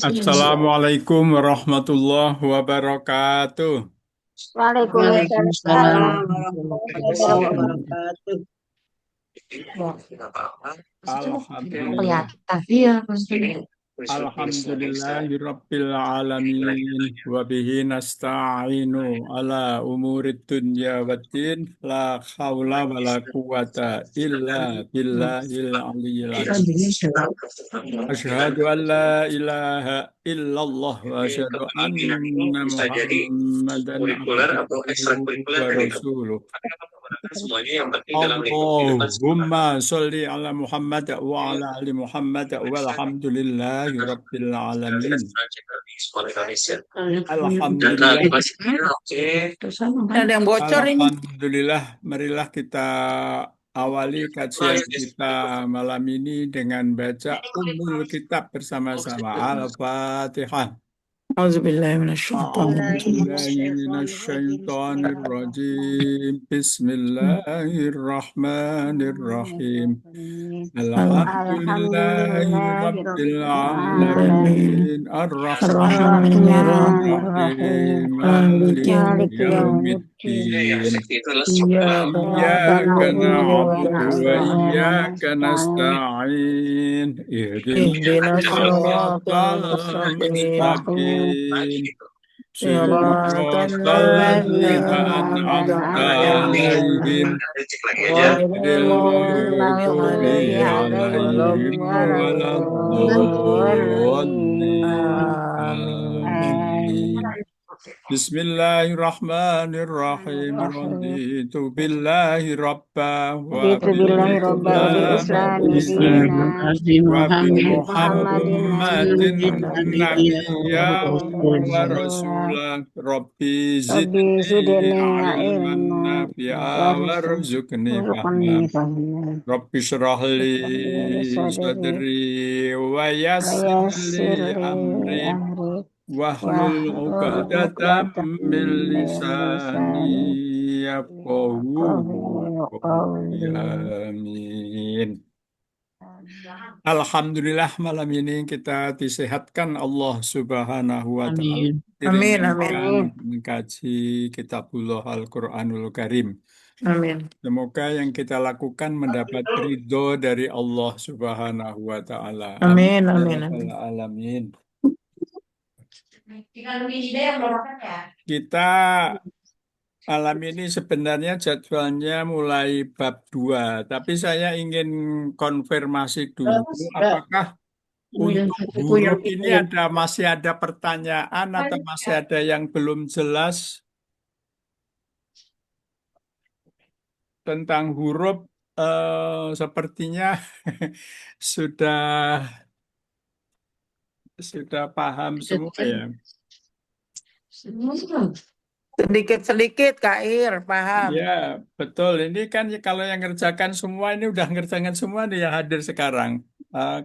Assalamualaikum warahmatullahi wabarakatuh. Waalaikumsalam Waalaikumsalam warahmatullahi warahmatullahi wabarakatuh. wabarakatuh. Alhamdulillah. Alhamdulillahirabbil alamin wa bihi nasta'inu ala umurid dunya waddin la haula wala quwata illa billahil aliyyil azim. Asyhadu an la ilaha illallah wa asyhadu anna Muhammadan abduhu wa rasuluh. Allahumma sholli ala Muhammad wa ala ali Muhammad walhamdulillahi rabbil alamin. Alhamdulillah. Ada yang bocor ini. Alhamdulillah, marilah kita awali kajian kita malam ini dengan baca Ummul Kitab bersama-sama. Al-Fatihah. A'udzubillahiminasyaitonirrajim. Bismillahirrahmanirrahim. Alhamdulillahi rabbil alamin. Ar-Rahmanir-Rahim. Maliki yaumiddin. Iyyaka na'budu wa iyyaka nasta'in. Ihdinas siratal mustaqim. Siratal ladzina an'amta 'alaihim ghairil maghdubi 'alaihim waladdallin. Amin. Bismillahirrahmanirrahim. Raditu billahi rabba wa bil Islam dinan wa bi Muhammadin nabiyya wa rasulan. Rabbi zidni ilman nafi'a warzuqni fahma. Rabbi shrah li sadri wa yassir li amri wahlul 'uqdatam min lisani yafqahu qawli. Amin. Alhamdulillah, malam ini kita disehatkan Allah Subhanahu wa Ta'ala. Amin. Diringankan mengkaji Kitabullah Al-Quranul Karim. Amin. Semoga yang kita lakukan mendapat ridho dari Allah Subhanahu wa Ta'ala. Amin. Ya Amin. Rabbal alamin. Tinggal nungguin ide yang berangkat ya. Kita malam ini sebenarnya jadwalnya mulai bab 2, tapi saya ingin konfirmasi dulu apakah untuk huruf ini masih ada pertanyaan atau masih ada yang belum jelas tentang huruf. Sepertinya sudah paham semua ya. Sedikit-sedikit Kak Ir, paham. Ya, betul. Ini kan kalau yang ngerjakan semua ini udah ngerjakan semua nih yang hadir sekarang.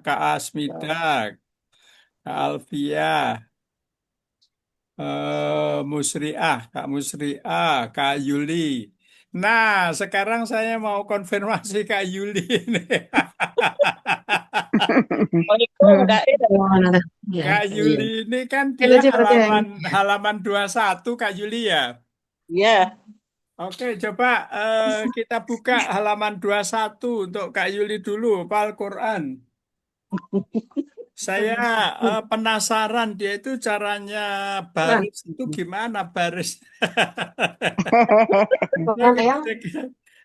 Kak Asmida, Kak Alfia, Kak Musriah, Kak Yuli. Nah, sekarang saya mau konfirmasi Kak Yuli ini. Kak Yuli ini kan dia halaman 21 Kak Yuli ya? Iya. Oke, coba kita buka halaman 21 untuk Kak Yuli dulu, Al-Quran. Saya penasaran dia itu caranya baris itu gimana baris.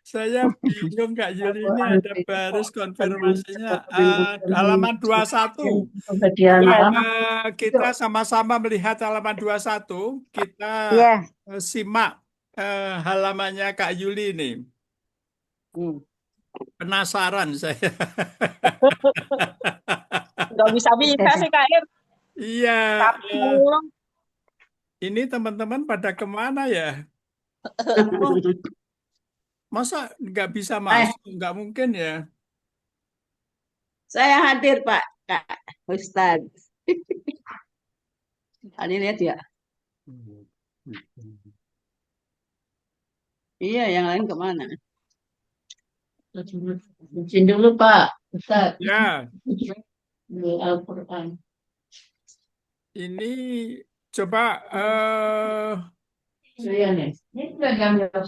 Saya bingung Kak Yuli ini ada baris konfirmasinya halaman 21. Kita sama-sama melihat halaman 21, kita simak halamannya Kak Yuli ini. Penasaran saya. Nggak bisa sih Kak Ir. Iya. Ini teman-teman pada kemana ya? Oh, masa nggak bisa masuk? Nggak mungkin ya. Saya hadir Pak Kak Ustadz. Tadi lihat ya. Iya, yang lain kemana? Izin dulu Pak Ustadz. Ya, Di Al-Quran. ini coba Iya nih. Ini sudah jam berapa?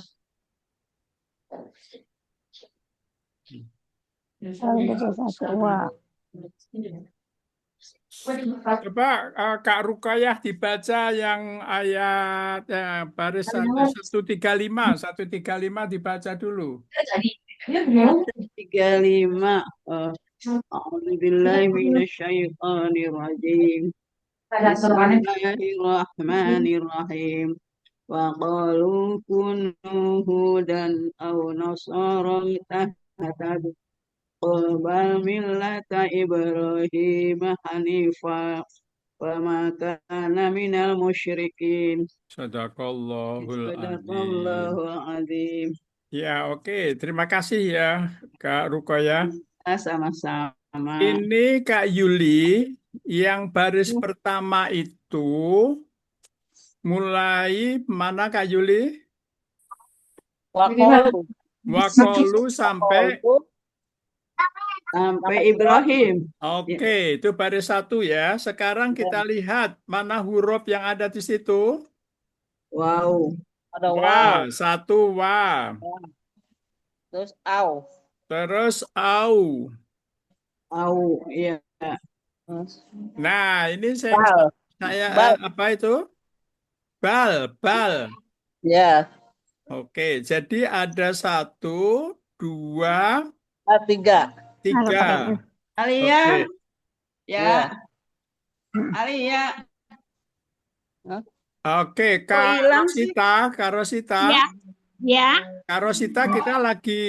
coba Kak Rukayah dibaca yang ayat baris 135 dibaca dulu. Tadi. Dia belum. 35. A'udzubillahi minasyaitonirrajim. Ada aturannya. Bismillahirrahmanirrahim. Wa qalu kunu hudan aw nasara tahtadu bal millata Ibrahim hanifa wa ma kana minal musyrikin. Sadaqallahul azim. Sadaqallahul azim. Ya, oke. Terima kasih ya, Kak Rukayah. Sama-sama. Ini Kak Yuli, yang baris pertama itu mulai mana Kak Yuli? Wa qalu Wakolu sampai, sampai Ibrahim. oke, itu baris satu ya. Sekarang kita lihat mana huruf yang ada di situ. Wow. Ada wow. Wah, satu wah. Terus au. Terus au. Au, iya. Nah, ini Bal. Bal. apa itu? Bal, bal. Ya. Oke, jadi ada satu, dua, Tiga. tiga. Alia. Oke. Ya. Alia. Oke, Kok hilang sih? Kak Rosita. Ya, ya. Kak Rosita, kita lagi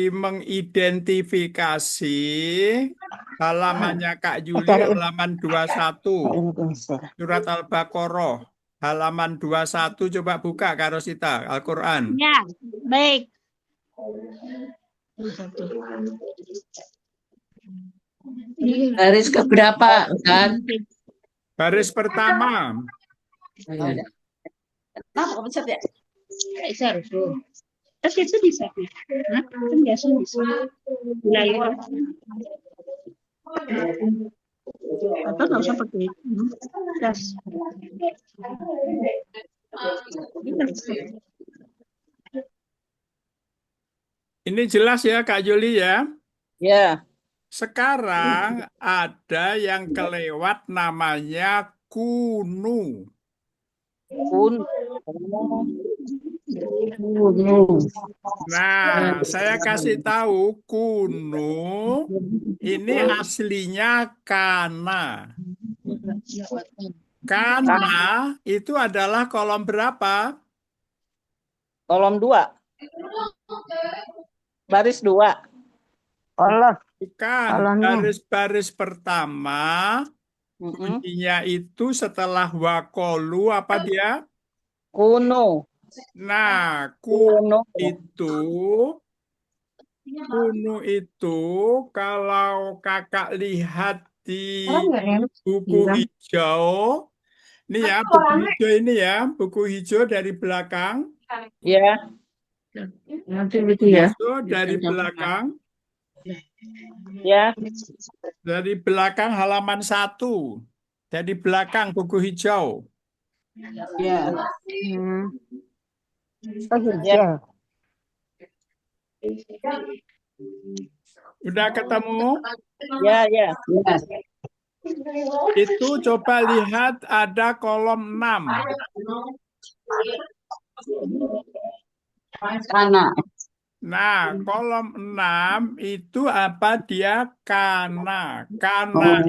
mengidentifikasi halamannya Kak Yuli, halaman 21. Surat Al-Baqarah, halaman 21. Coba buka Kak Rosita, Al-Quran. Ya, baik. Baris keberapa, Ustaz? Baris pertama. Kenapa pencet ya? Bisa harus tuh. Terus itu bisa. Hah? Kan biasa bisa. Wilayah. Atau nggak usah pakai itu. Gas. Ini jelas ya Kak Yuli ya. Ya. Sekarang ada yang kelewat namanya kunu. Nah, saya kasih tahu kunu ini aslinya kana. Kana itu adalah kolom berapa? Kolom 2. Baris 2. Bukan, baris pertama. Bunyinya itu setelah wakolu apa dia? Kuno. Nah, Kuno. kuno itu kalau kakak lihat di buku hijau, ini ya buku hijau ini ya, buku hijau dari belakang. Ya. Nanti gitu ya. Itu dari belakang. Ya. Dari belakang halaman 1. Dari belakang buku hijau. Ya. Ya. Udah ketemu? Ya, ya. Itu coba lihat ada kolom 6. Kana. Nah, kolom 6 itu apa dia? Kana. Kana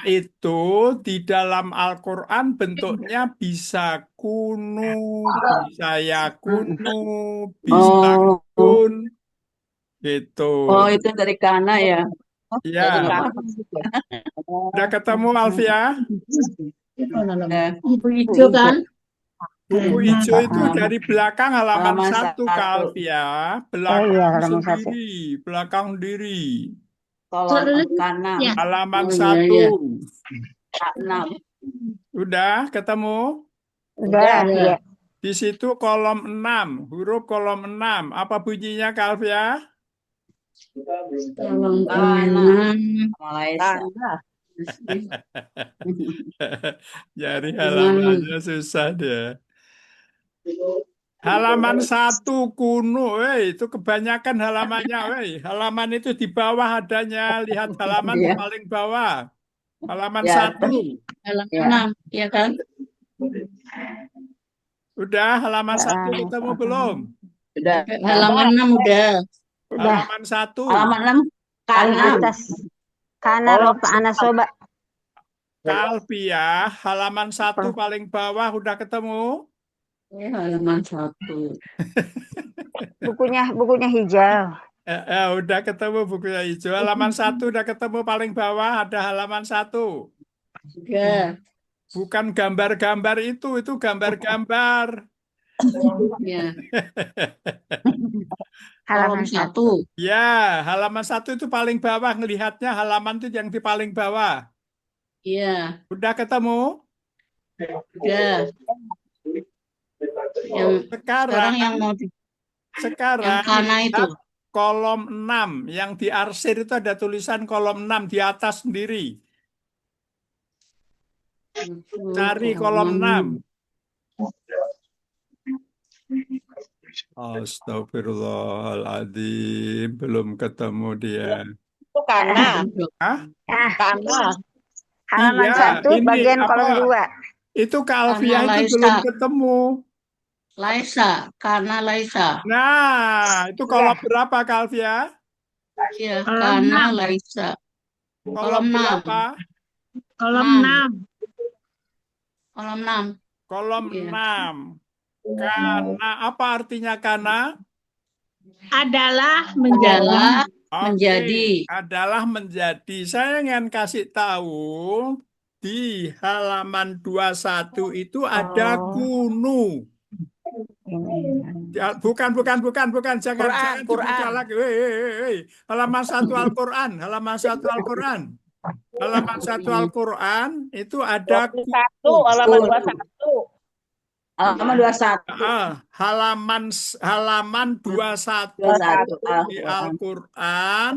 itu di dalam Al-Quran bentuknya bisa kunu, bisa yakunu, bisa kun, gitu. Oh, itu dari kana ya. Ya, udah ketemu Alfia? Buku hijau kan? Buku hijau itu dari belakang halaman 1 Kak Alfia. Belakang sendiri, belakang diri. Kolom kanan. Halaman 1. 6. Udah ketemu? Udah, ya. Di situ kolom 6, huruf kolom 6. Apa bunyinya, Kalvia? Kolom Kana. 6. Malaysia. Nyari Gimana? halamannya susah dia. Halaman 1 kuno, itu kebanyakan halamannya, Halaman itu di bawah adanya. Lihat halaman di Iya. paling bawah. Halaman Ya. 1. Halaman Ya. 6, ya kan? Udah halaman 1 ketemu belum? Sudah. Halaman 6 udah. Sudah. Halaman 1. Halaman 6. Paling Kanan. atas. Kanan Oh, Bapak Ana coba. Kalvia, halaman 1 paling bawah udah ketemu? Halaman 1. Bukunya hijau. Udah ketemu bukunya hijau. Halaman 1 udah ketemu paling bawah ada halaman 1. Udah. Bukan gambar-gambar itu gambar-gambar. Ya. Halaman Kolom 1. Ya, halaman 1 itu paling bawah. Ngelihatnya halaman itu yang di paling bawah. Iya, Udah ketemu? udah. Yang sekarang yang mau yang Sekarang kana itu. lihat kolom 6. Yang diarsir itu ada tulisan kolom 6 di atas sendiri. Cari kolom 6. Astagfirullahaladzim, belum ketemu dia. itu kana. Hah? Kana. Halaman Iya, 1 ini bagian apa? kolom 2. Itu Kalvia Karena itu Laisa. belum ketemu. Karena Laisa. Nah, itu kolom berapa, Kalvia? Ya, Kolom karena 6. Laisa. Kolom 6. berapa? Kolom 6. Kolom 6. Kolom Iya. 6. Kana, apa artinya kana? Adalah Adalah menjadi. Oke, menjadi. adalah menjadi. Saya ingin kasih tahu di halaman 21 itu ada Oh, kunu. ini. Ya, bukan. Jangan dibuka Quran. lagi. Wei. Halaman 1 Al-Quran. Halaman 1 Al-Quran. Halaman 1 Al-Quran itu ada 21, kunu. halaman 21. Halaman 21. Halaman 21 21 di Al-Quran. Al-Quran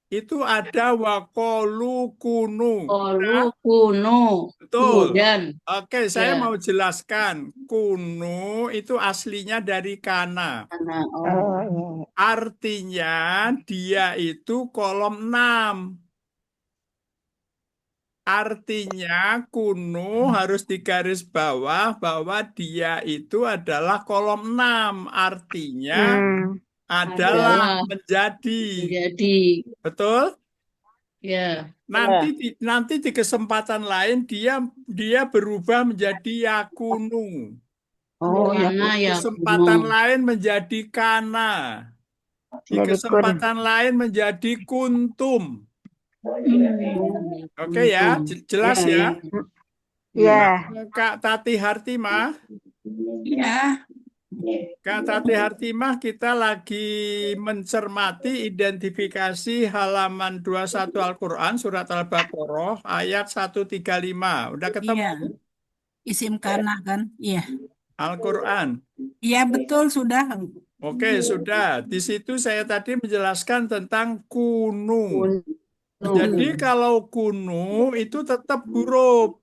itu ada wakolu kunu. Kolu kuno. Betul. Kemudian. Oke, saya Ya. mau jelaskan. Kunu itu aslinya dari kana. Kana. Oh. Oh, iya. Artinya dia itu kolom 6. Artinya kuno harus digaris bawah bahwa dia itu adalah kolom 6. Artinya Hmm. adalah menjadi. Betul? Ya. Nanti di kesempatan lain dia berubah menjadi yakunu. Oh, ya. Karena ya Kesempatan kuno. lain menjadi kana. Di Jadi kesempatan lain menjadi kuntum. Oke ya, jelas ya. Ya. Kak Tati Hartimah. Ya. Kak Tati Hartimah, kita lagi mencermati identifikasi halaman 21 Al-Quran, surat Al-Baqarah, ayat 135. Udah ketemu? Iya, isim kana kan? Iya, Al-Quran. iya betul sudah. Oke, sudah. Di situ saya tadi menjelaskan tentang kunu. Jadi kalau kunu itu tetap huruf.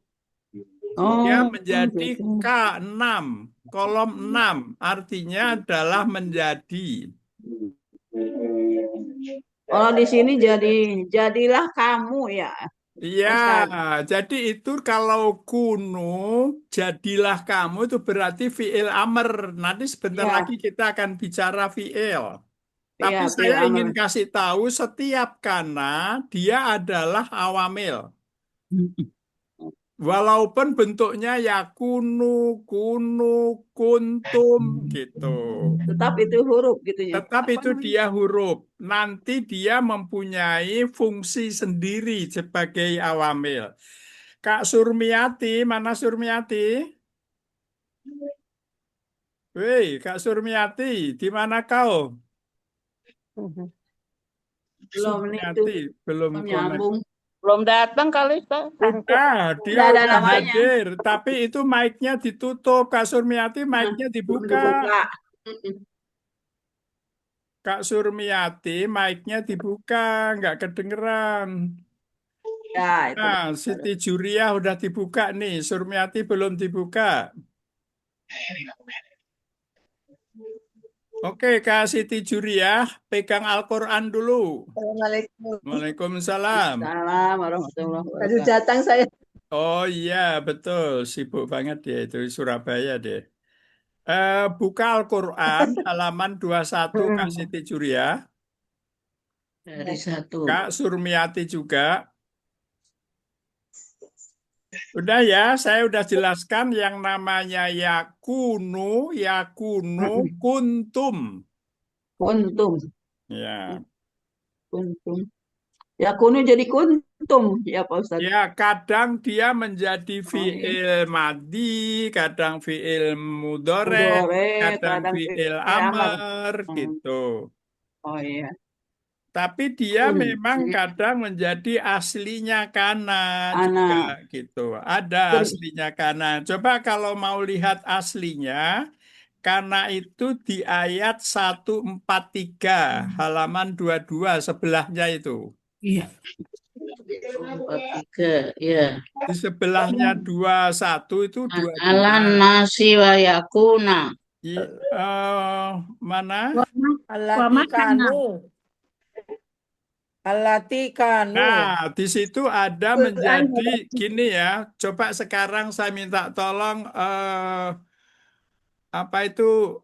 Dia menjadi K6, kolom 6. Artinya adalah menjadi. Oh, di sini jadilah kamu ya. Iya, Ustaz. jadi itu kalau kunu, jadilah kamu itu berarti fi'il amr. Nanti sebentar Ya. lagi kita akan bicara fi'il. Tapi Iya, saya fi'il ingin amr. kasih tahu setiap kana dia adalah awamil. Walaupun bentuknya ya kunu, kuntum gitu. Tetap itu huruf gitu ya. Tetap itu dia huruf. Nanti dia mempunyai fungsi sendiri sebagai awamil. Kak Surmiati, mana Surmiati? Woi, Kak Surmiati, di mana kau? Belum nih itu Surmiati, belum connect. nyambung. Belum datang kali, Pak. Udah, dia Udah ada udah namanya. hadir. Tapi itu mic-nya ditutup. Kak Surmiati mic-nya Belum dibuka. dibuka. Kak Surmiati mic-nya dibuka. Nggak kedengeran. Ya, itu. Nah, Siti Juriah udah dibuka nih. Surmiati belum dibuka. Oke, Kak Siti Juriah, pegang Al-Quran dulu. Assalamualaikum. Waalaikumsalam. Salam warahmatullahi Baru wabarakatuh. datang saya. Oh iya, betul. Sibuk banget dia itu di Surabaya deh. Buka Al-Quran halaman 21 Kak Siti Juriah. Dari satu. Kak Surmiati juga. Udah ya, saya udah jelaskan yang namanya yakunu, kuntum. Kuntum. Ya, Kuntum. Ya kuno jadi kuntum. Ya Pak Ustadz. ya kadang dia menjadi Oh, iya. fiil madi, kadang fiil mudore, Mudore, kadang kadang fiil amar. amar, gitu. Oh iya. Tapi dia memang Kuntum. kadang menjadi aslinya kana juga, Anak. gitu. Ada aslinya kana. Coba kalau mau lihat aslinya, kana itu di ayat 143 halaman 22 sebelahnya itu. Iya. 43, ya. Di sebelahnya 21 itu 22. Alan nasi wa yakuna. Mana? Alati kanu. Alati kanu. Nah, di situ ada menjadi gini ya. Coba sekarang saya minta tolong apa itu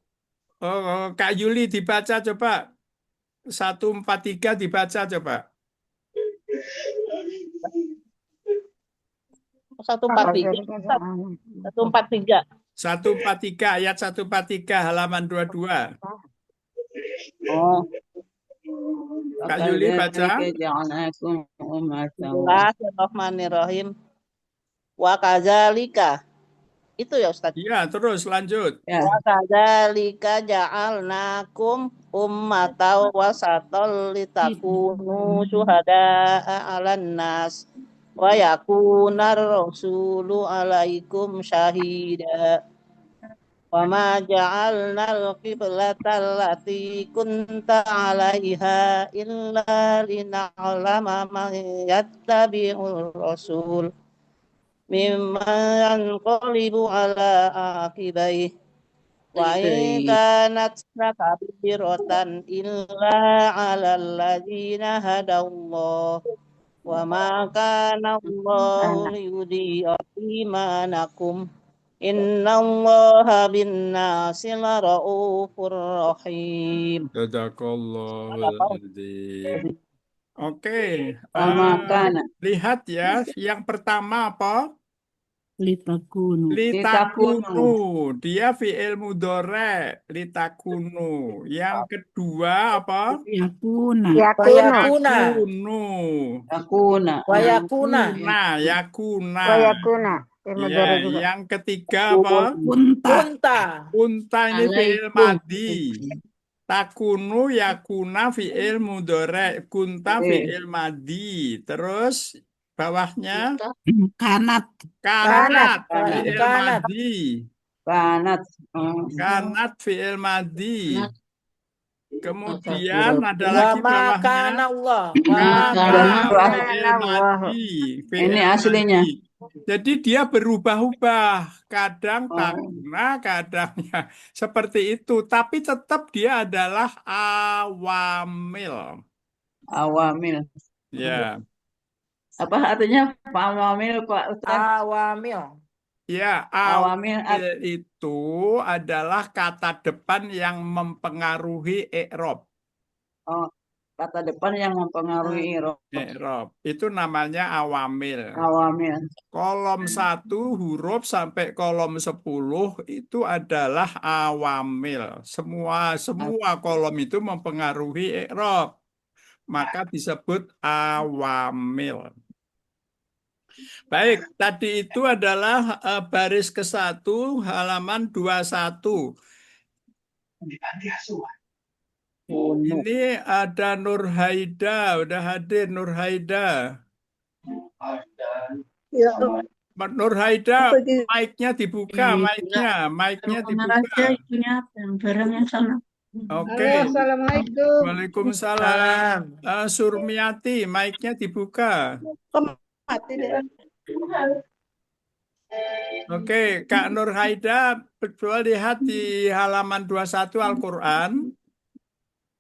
Kak Yuli dibaca coba 143 dibaca coba. 143. 143. 143 ayat 143 halaman 22. Oh. Kak Yuli baca. Bismillahirrahmanirrahim. Wa kadzalika. Itu ya Ustaz. Iya, terus lanjut. Ya. Wa kadzalika ja'alnakum ummatan wasatan litakunu syuhada'a 'alan nas wa yakunar rasulu 'alaikum syahida. Wa ma ja'alnal qiblatal lati kunta 'alaiha illa lina'lama man yattabi'ur rasul mimman yanqalibu 'ala aqibaih wa in kanat lakabiratan illa 'alal ladzina hadallah wa ma kana Allahu liyudhi'a imanakum innallaha bin-nasi laraufur rahim. Jazakallahul adzim. Oke, Makana. lihat ya, yang pertama apa? Litakunu. Litakunu, dia fi'il mudhore, litakunu. Yang kedua apa? Yakuna. Wayakuna. Yakunu. Yakuna. Wayakuna. Yakuna. Wayakuna. Ya, yang ketiga apa? Kunta. Kunta. Kunta ini fi'il Alaikum. madi. Takunu yakuna fi'il mudhore, kunta fi'il madi. Terus bawahnya Kanat. kanat Kanat. fi'il Kanat. madi. Kanat. Kanat fi'il madi. Kanat. Kemudian ada Wa lagi ma bawahnya kana Allah. Wa ma Maka kana Allah. fi'il madi. Fi'il Ini aslinya. madi. Jadi dia berubah-ubah. Kadang Oh. takuna, kadangnya seperti itu. Tapi tetap dia adalah awamil. Awamil. Ya, Apa artinya Pak Awamil Pak Ustaz? Awamil. ya, Awamil awamil itu adalah kata depan yang mempengaruhi i'rab. oh, kata depan yang mempengaruhi I'rab. Itu namanya awamil. awamil. Kolom 1 huruf sampai kolom 10 itu adalah awamil. Semua kolom itu mempengaruhi i'rab. Maka disebut awamil. Baik, tadi itu adalah baris ke-1 halaman 21. Ini ada Nur Haida, udah hadir Nur Haida. Ya, Mbak Nur Haida, apa itu? mic-nya dibuka, mic-nya Kamar aja dibuka. itunya, yang barang yang sana. Oke. Assalamualaikum. Waalaikumsalam. Surmiati, mic-nya dibuka. Kok mati deh? Oke, Kak Nur Haida, coba lihat di halaman 21 Al-Quran.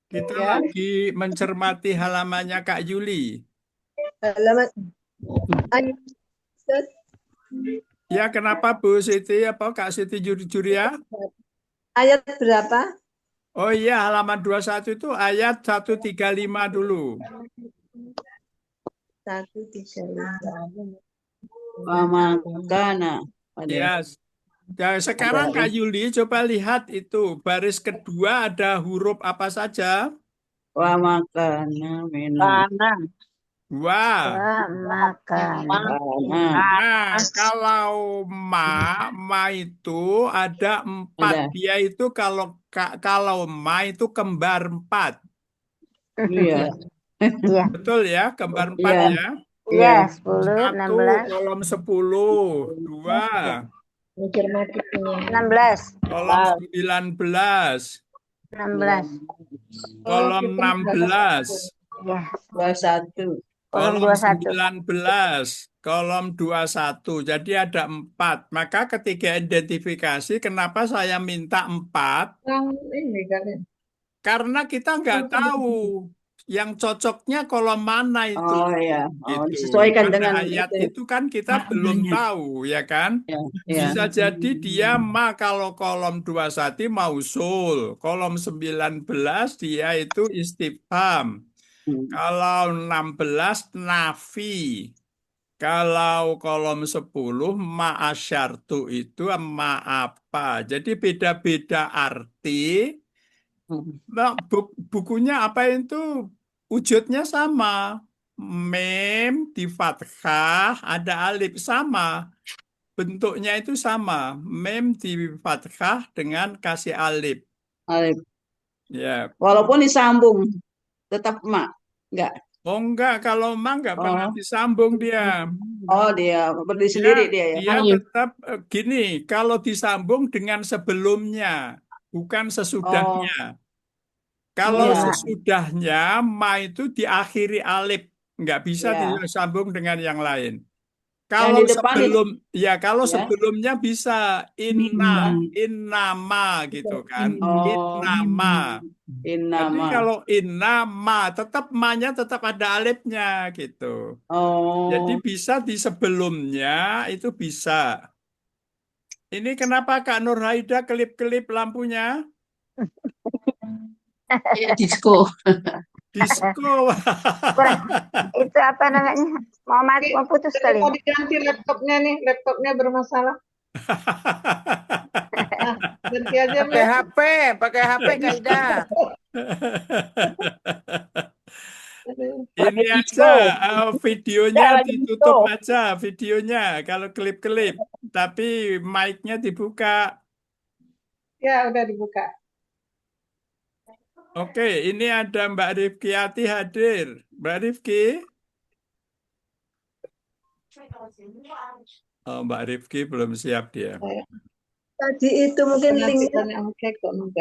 Kita lagi mencermati halamannya Kak Yuli. Halaman ayat Ya, kenapa Bu Siti, Kak Siti Juria? ayat berapa? Oh iya, halaman 21 itu ayat 135 dulu. 135. Wamakana. Ya, sekarang Kak Yuli coba lihat itu baris kedua ada huruf apa saja? Wamakana minum. Kana. Wah. Wa makan. Nah, kalau ma itu ada 4. Ada. Dia itu kalau ma itu kembar 4. Iya. Iya. Betul ya, kembar 4 Iya. ya. Iya, 10, 1 16. kolom 10, 2 16. kolom 19, 16. kolom 16, Ya. 21. Kolom kolom 21. 19, kolom 21. Jadi ada 4. Maka ketika identifikasi, kenapa saya minta 4? Ini kan. Karena kita nggak tahu yang cocoknya kolom mana itu. Oh iya. Oh, Gitu. disesuaikan Pada dengan ayat itu. itu kan kita belum tahu, ya kan? Ya, ya. Bisa jadi dia kalau kolom 21 mausul, kolom 19 dia itu istifham. Kalau 16 nafi. Kalau kolom 10 ma'asyartu itu apa. Jadi beda-beda arti. Nah, bukunya apa itu wujudnya sama. Mem di fathah ada alif sama. Bentuknya itu sama. Mem di fathah dengan kasih alif. Alif. Ya. Walaupun disambung, tetap mak. Enggak. Oh enggak, kalau ma enggak pernah Oh. disambung dia. Oh, dia berdiri sendiri dia ya. Dia tetap gini, kalau disambung dengan sebelumnya, bukan Oh, sesudahnya. Kalau iya. sesudahnya, ma itu diakhiri alif, nggak bisa Ya. disambung dengan yang lain. Yang Kalau di depan itu kalau ya. sebelumnya bisa innama gitu kan, Oh, innama. Jadi innama. kalau innama, tetap ma-nya tetap ada alifnya gitu. Jadi Oh, bisa di sebelumnya itu bisa. Ini kenapa Kak Nur Haida kelip-kelip lampunya? Ya, disco. Disko. Kurang. Itu apa namanya? Mau mati, mau putus kali. Mau diganti laptopnya nih, laptopnya bermasalah. Nah, ganti aja Pakai HP Kak Ida. Ini aja videonya ditutup aja videonya kalau kelip-kelip, tapi mic-nya dibuka. Ya, udah dibuka. Oke, ini ada Mbak Rifkiati hadir. Mbak Rifki? Oh, Mbak Rifki belum siap dia. Tadi itu mungkin linknya.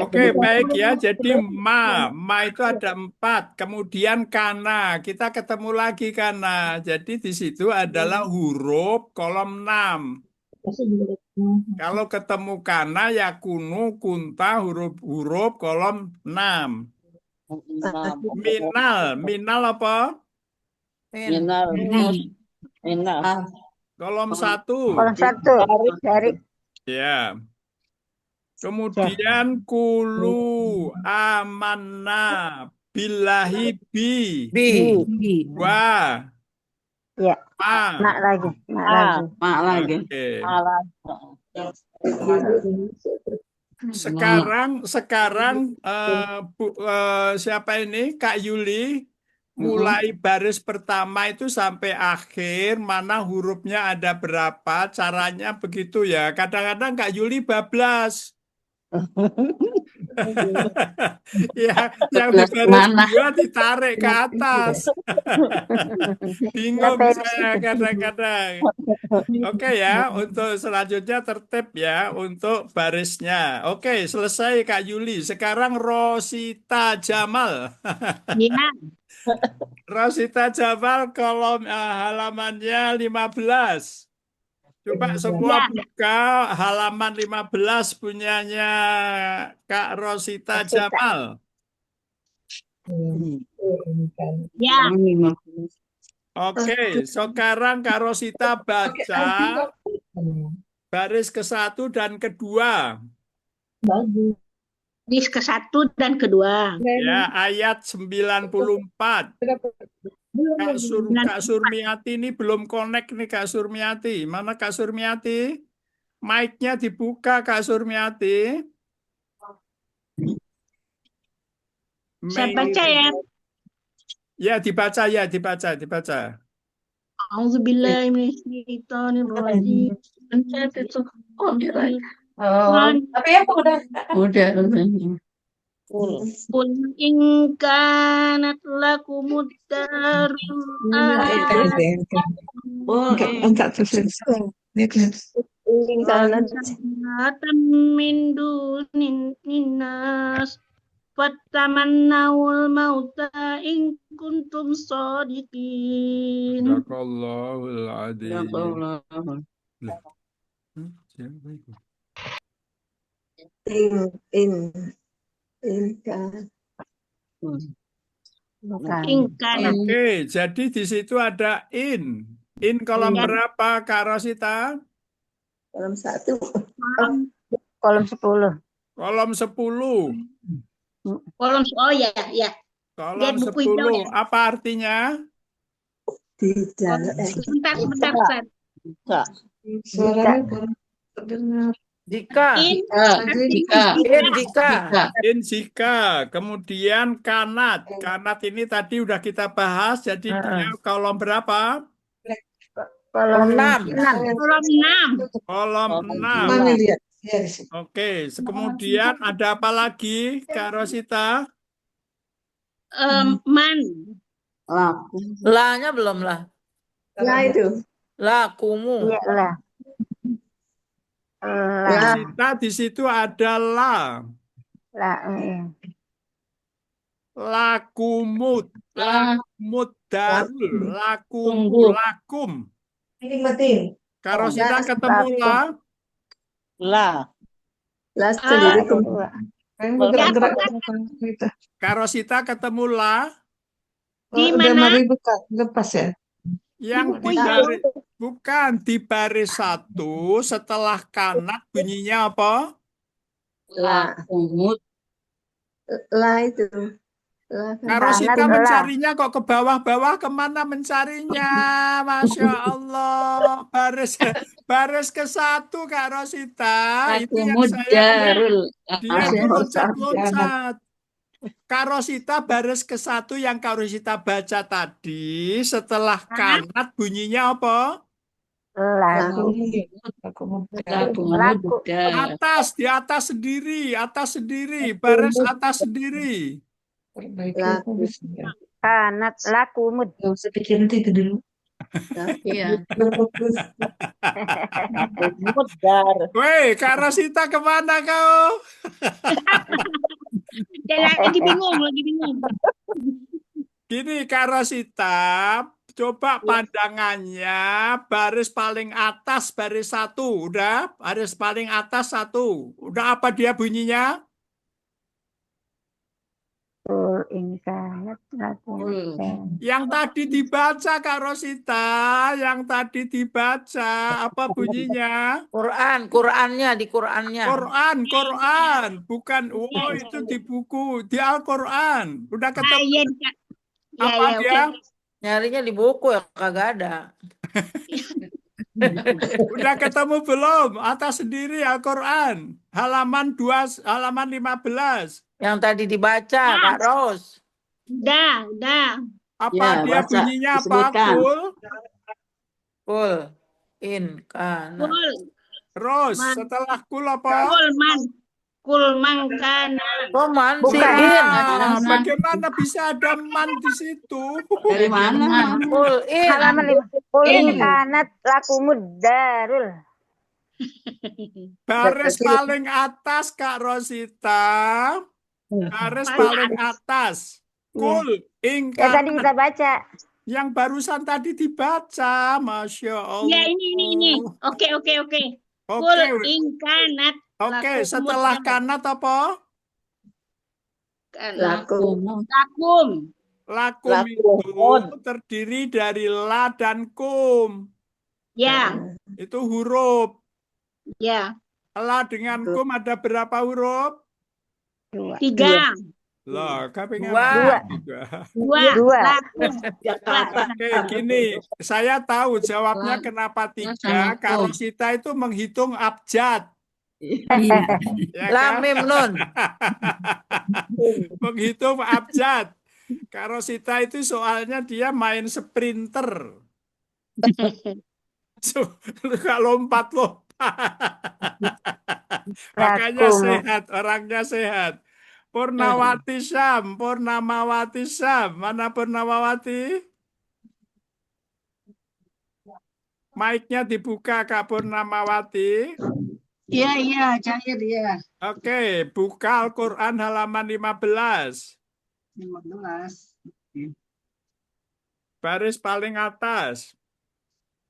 Oke, baik ya. Jadi ma itu ada 4. Kemudian kana, kita ketemu lagi kana. Jadi di situ adalah huruf kolom 6. Kalau ketemu kana ya kunu, kunta, huruf kolom 6. Minal apa? minal. Minal. Kolom 1. Kolom 1. Dari. Ya. Kemudian kulu amanna billahi bi. Wah. Ya. Ma. Mak lagi. Mak lagi. Mak lagi. Oke. Malah. Sekarang siapa ini? Kak Yuli mulai baris pertama itu sampai akhir, mana hurufnya ada berapa, caranya begitu ya. Kadang-kadang Kak Yuli bablas. Ya, yang di Belas baris mana? 2 ditarik ke atas. Bingung saya kadang-kadang. Oke ya, untuk selanjutnya tertib ya untuk barisnya. Oke, selesai Kak Yuli. Sekarang Rosita Jamal. Ya, Rosita Jamal kolom halamannya 15. Coba semua ya. buka halaman 15 punyanya Kak Rosita Rosita. Jamal. Ya, Oke, sekarang Kak Rosita baca baris ke-1 dan kedua. baris ke-1 dan kedua. Ya, ayat 94. Kak Surmiati ini belum connect nih Kak Surmiati. Mana Kak Surmiati? Mic-nya dibuka Kak Surmiati. Saya baca ya. Ya, dibaca. Auzubillahi minasyaitonirrajim. Tapi apa udah. Qul in kanat lakumud darul Link sana. akhiratan min dunin nas fatamannawul mauta in kuntum shadiqin. Sadaqallahul adzim. Siapa itu? Bukan. In kanat Oke, jadi di situ ada in. In kolom Ya. berapa Kak Rosita? Kolom 1. Kolom 10. Kolom 10. kolom, oh ya, ya. Kolom Lihat buku hijau 10. ya. Apa artinya? Sebentar. Jika. In Jika. In jika. Kemudian kanat. Kanat ini tadi udah kita bahas. Jadi dia kolom berapa? Kolom 6. kolom 6. Kolom 6. Oke. Kemudian ada apa lagi Kak Rosita? Man. La-nya belum lah. Nah itu. Lakumu. Iya lah. Rosita di situ ada la. Lakumut. Lakumut darul. Lakum. Kak Rosita ketemu la. Lah sendiri Kak Rosita ketemu la. Di mana? Yang buku di hijau. baris, bukan di baris 1 setelah kanat bunyinya apa? lah itu. Kak Rosita mencarinya kok ke bawah-bawah, kemana mencarinya? Masya Allah. Baris ke-1 Kak Rosita. Itu yang saya dia itu loncat-loncat. Kak Rosita baris ke-1 yang Kak Rosita baca tadi setelah kanat bunyinya apa? Laku. Di atas sendiri, baris atas sendiri. Kanat lakumud. Iya. Weh, Kak Rosita kemana kau? Dia lagi bingung. Gini Kak Rosita, coba pandangannya baris paling atas baris 1, udah? Baris paling atas 1, udah apa dia bunyinya? Yang tadi dibaca Kak Rosita, yang tadi dibaca apa bunyinya? Qurannya di Qurannya. Quran, bukan itu di buku, di Al-Quran. Udah ketemu apa dia? Nyarinya di buku ya kagak ada. Udah ketemu belum? Atas sendiri Al-Quran. Halaman 15. Yang tadi dibaca Kak Ros. Udah. Apa Ya, dia baca, bunyinya apa? disebutkan. Kul. In kanat. Kul. Ros, Man. setelah kul apa? Kul man. Kul mangkana. Oh, man sih. Bukan. In. Bagaimana bisa ada man di situ? Dari mana? Man? Kul in. Halaman 5. Qul in In. kanat lakumud darul. Baris paling atas, Kak Rosita. Baris paling atas. Kul Ya ingkar. tadi kita baca. Yang barusan tadi dibaca. Masya Ya, Allah. ini. Oke. Kul Oke, ingkanat. oke. lakumud Setelah apa? kanat apa? Lakum. Lakum. Lakum itu terdiri dari la dan kum. Ya. Itu huruf. Ya. La dengan kum ada berapa huruf? 3. Loh, kaping Dua. apa? 2. Dua. Lakum. Oke, gini. Saya tahu jawabnya kenapa 3. Kak Rosita itu menghitung abjad. Iya. Ya Lam kan? mim nun. Menghitung abjad. Kak Rosita itu soalnya dia main sprinter. Suka lompat-lompat. Makanya Lakum. sehat, orangnya sehat. Purnawati Syam, Purnamawati Syam. Mana Purnamawati? Mic-nya dibuka, Kak Purnamawati. Iya, cair ya. Oke, buka Al-Quran halaman 15. 15. Baris paling atas.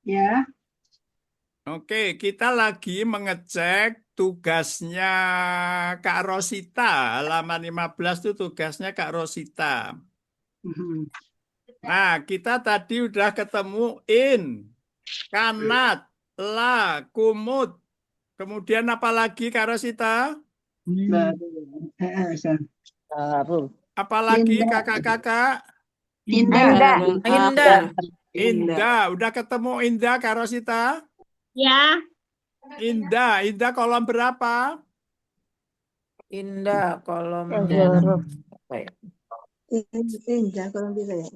Ya. Oke, kita lagi mengecek tugasnya Kak Rosita. Halaman 15 itu tugasnya Kak Rosita. Nah, kita tadi udah ketemu in, kanat, la, kumut. Kemudian apa lagi Kak Rosita? Apa lagi kakak-kakak? Indah. Indah. Indah. Udah ketemu Indah Kak Rosita? Ya. Indah. Indah kolom berapa? Indah kolom Zuruf. apa ya? Indah kalau bisa ya.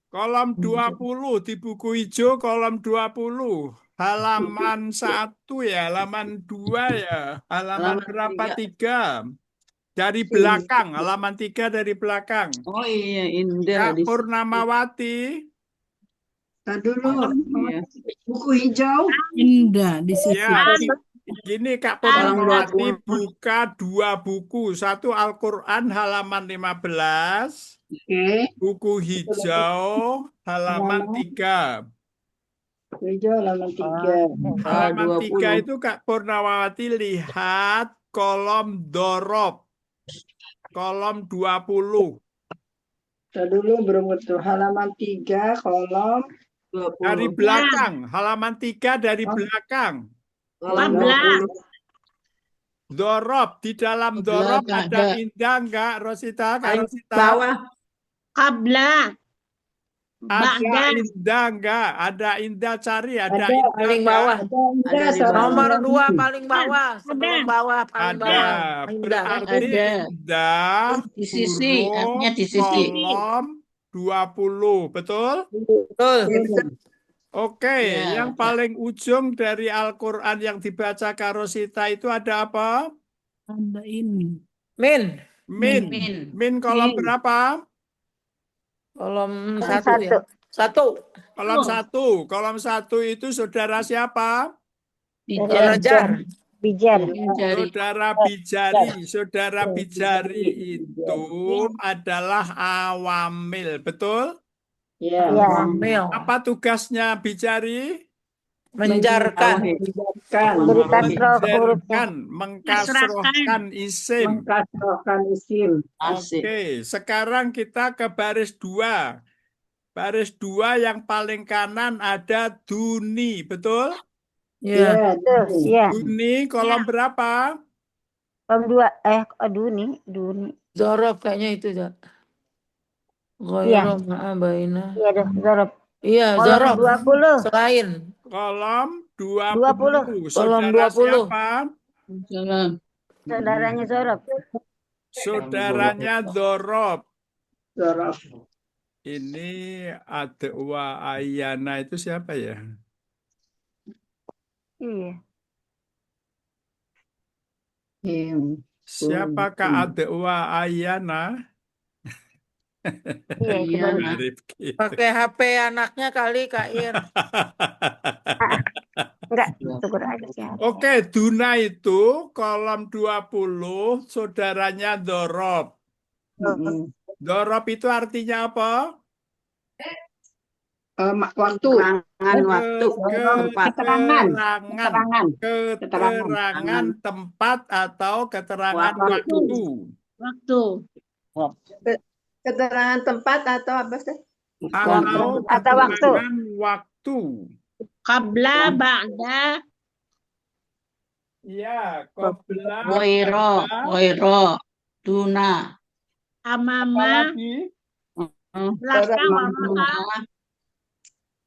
Kolom 20 di buku hijau kolom 20. Halaman 1 ya, halaman 2 ya. Halaman Halaman berapa? 3. 3. Dari belakang, halaman 3 dari belakang. Oh iya, Indah Kak di Purnamawati. Dulu. Iya. Buku hijau. Indah di sisi. Ya, gini Kak Kolom Purnamawati 20. buka 2 buku. Satu Al-Quran halaman 15. Oke. Buku hijau halaman 3. Hijau halaman 3. Halaman 3 20. itu Kak Purnamawati lihat kolom dorob. Kolom 20. Dulu belum betul. Halaman 3 kolom 20. Dari belakang. Halaman 3 dari belakang. Kolom 14. 20. Dorob. Di dalam dorob ada indah enggak Rosita? Kak Rosita? Bawah. Qabla. Ada Ba'da. indah enggak? Ada indah cari. Ada Ada, indah Paling enggak? bawah. Ada di bawah. Nomor 2 paling bawah. Ada. Sebelum bawah paling Ada. bawah. Indah. Berarti Ada. indah Di sisi, huruf artinya di sisi. kolom 20. Betul? Betul. Oke, Ya, yang paling ujung dari Al-Quran yang dibaca Kak Rosita itu ada apa? Ada ini. Min. Min. Min. Min kolom berapa? Kolom Kolom 1 ya. 1. Kolom 1. Kolom 1 itu saudara siapa? Belajar. Bijar. Jari. Saudara Bijari. Saudara Bijari itu adalah awamil. Betul? Ya. Ya. Mil. Apa tugasnya Bijari? Menjarkan. Berikan roh hurufnya. Mengkasrohkan isim. Mengkasrohkan isim. Asik. Oke, sekarang kita ke baris 2. Baris 2 yang paling kanan ada Duni, betul? Ya. Betul. Ya. Duni kolom berapa? Kolom 2. Duni. Zorof kayaknya itu. Ghairu ma'abaina. Iya deh, Zorof. Iya, Kolom Zorof. 20. Selain. Kolom 20. 20. Kolom Saudara 20. siapa? Salam. Saudaranya Zorof. Saudaranya Dorob. Zorof. Ini Adwa Ayana itu siapa ya? Iya. Siapakah Kuntum. adik wa Ayana? Iya, itu Iya, baru. nah. Rifki. Pakai HP anaknya kali Kak Ir. Enggak, syukur aja sih. Oke, Duna itu kolom 20, saudaranya Dorob. Mm-mm. Dorob itu artinya apa? Waktu. Keterangan waktu, tempat. Keterangan. Keterangan. Keterangan. Keterangan tempat atau keterangan Waktu. waktu. Waktu. Keterangan tempat atau apa sih? Atau Atau waktu. keterangan waktu. Qabla, ba'da, Ya, qabla, Goiro, ba'da, goiro, tuna. amama, apalagi? belakang, Tuna, wara'a,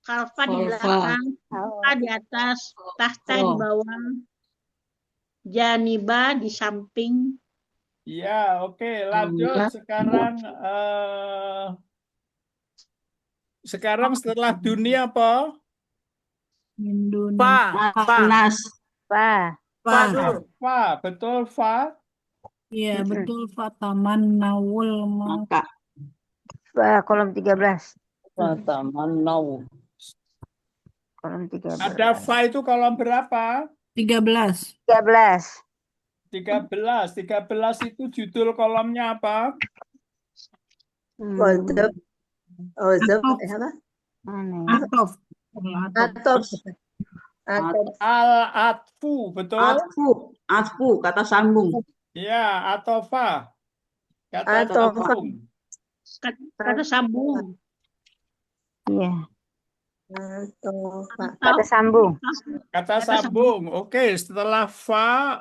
khalfa di Khalfa. belakang, Oh, di atas, tahta di Oh. bawah, janiba di samping, Ya, oke, lanjut. Sekarang setelah dunia apa? Indonesia. Fa. Panas. Pak. Fa dulu. Fa, betul, Fa. Iya, betul, Fataman Nawul Maka. Pak, kolom 13. Taman Nau. Kolom 13. Ada Fa itu kolom berapa? 13. 13. 13. 13 itu judul kolomnya apa? Ozab. Ozab. Atof. Apa? Mana? Atof. Atof. Atof. Al-atfu, betul? Atfu, kata sambung. Ya, atau Fa. Kata Atau Fa. sambung. kata sambung, Iya, Atau Fa. kata sambung. Kata sambung. Oke, setelah Fa,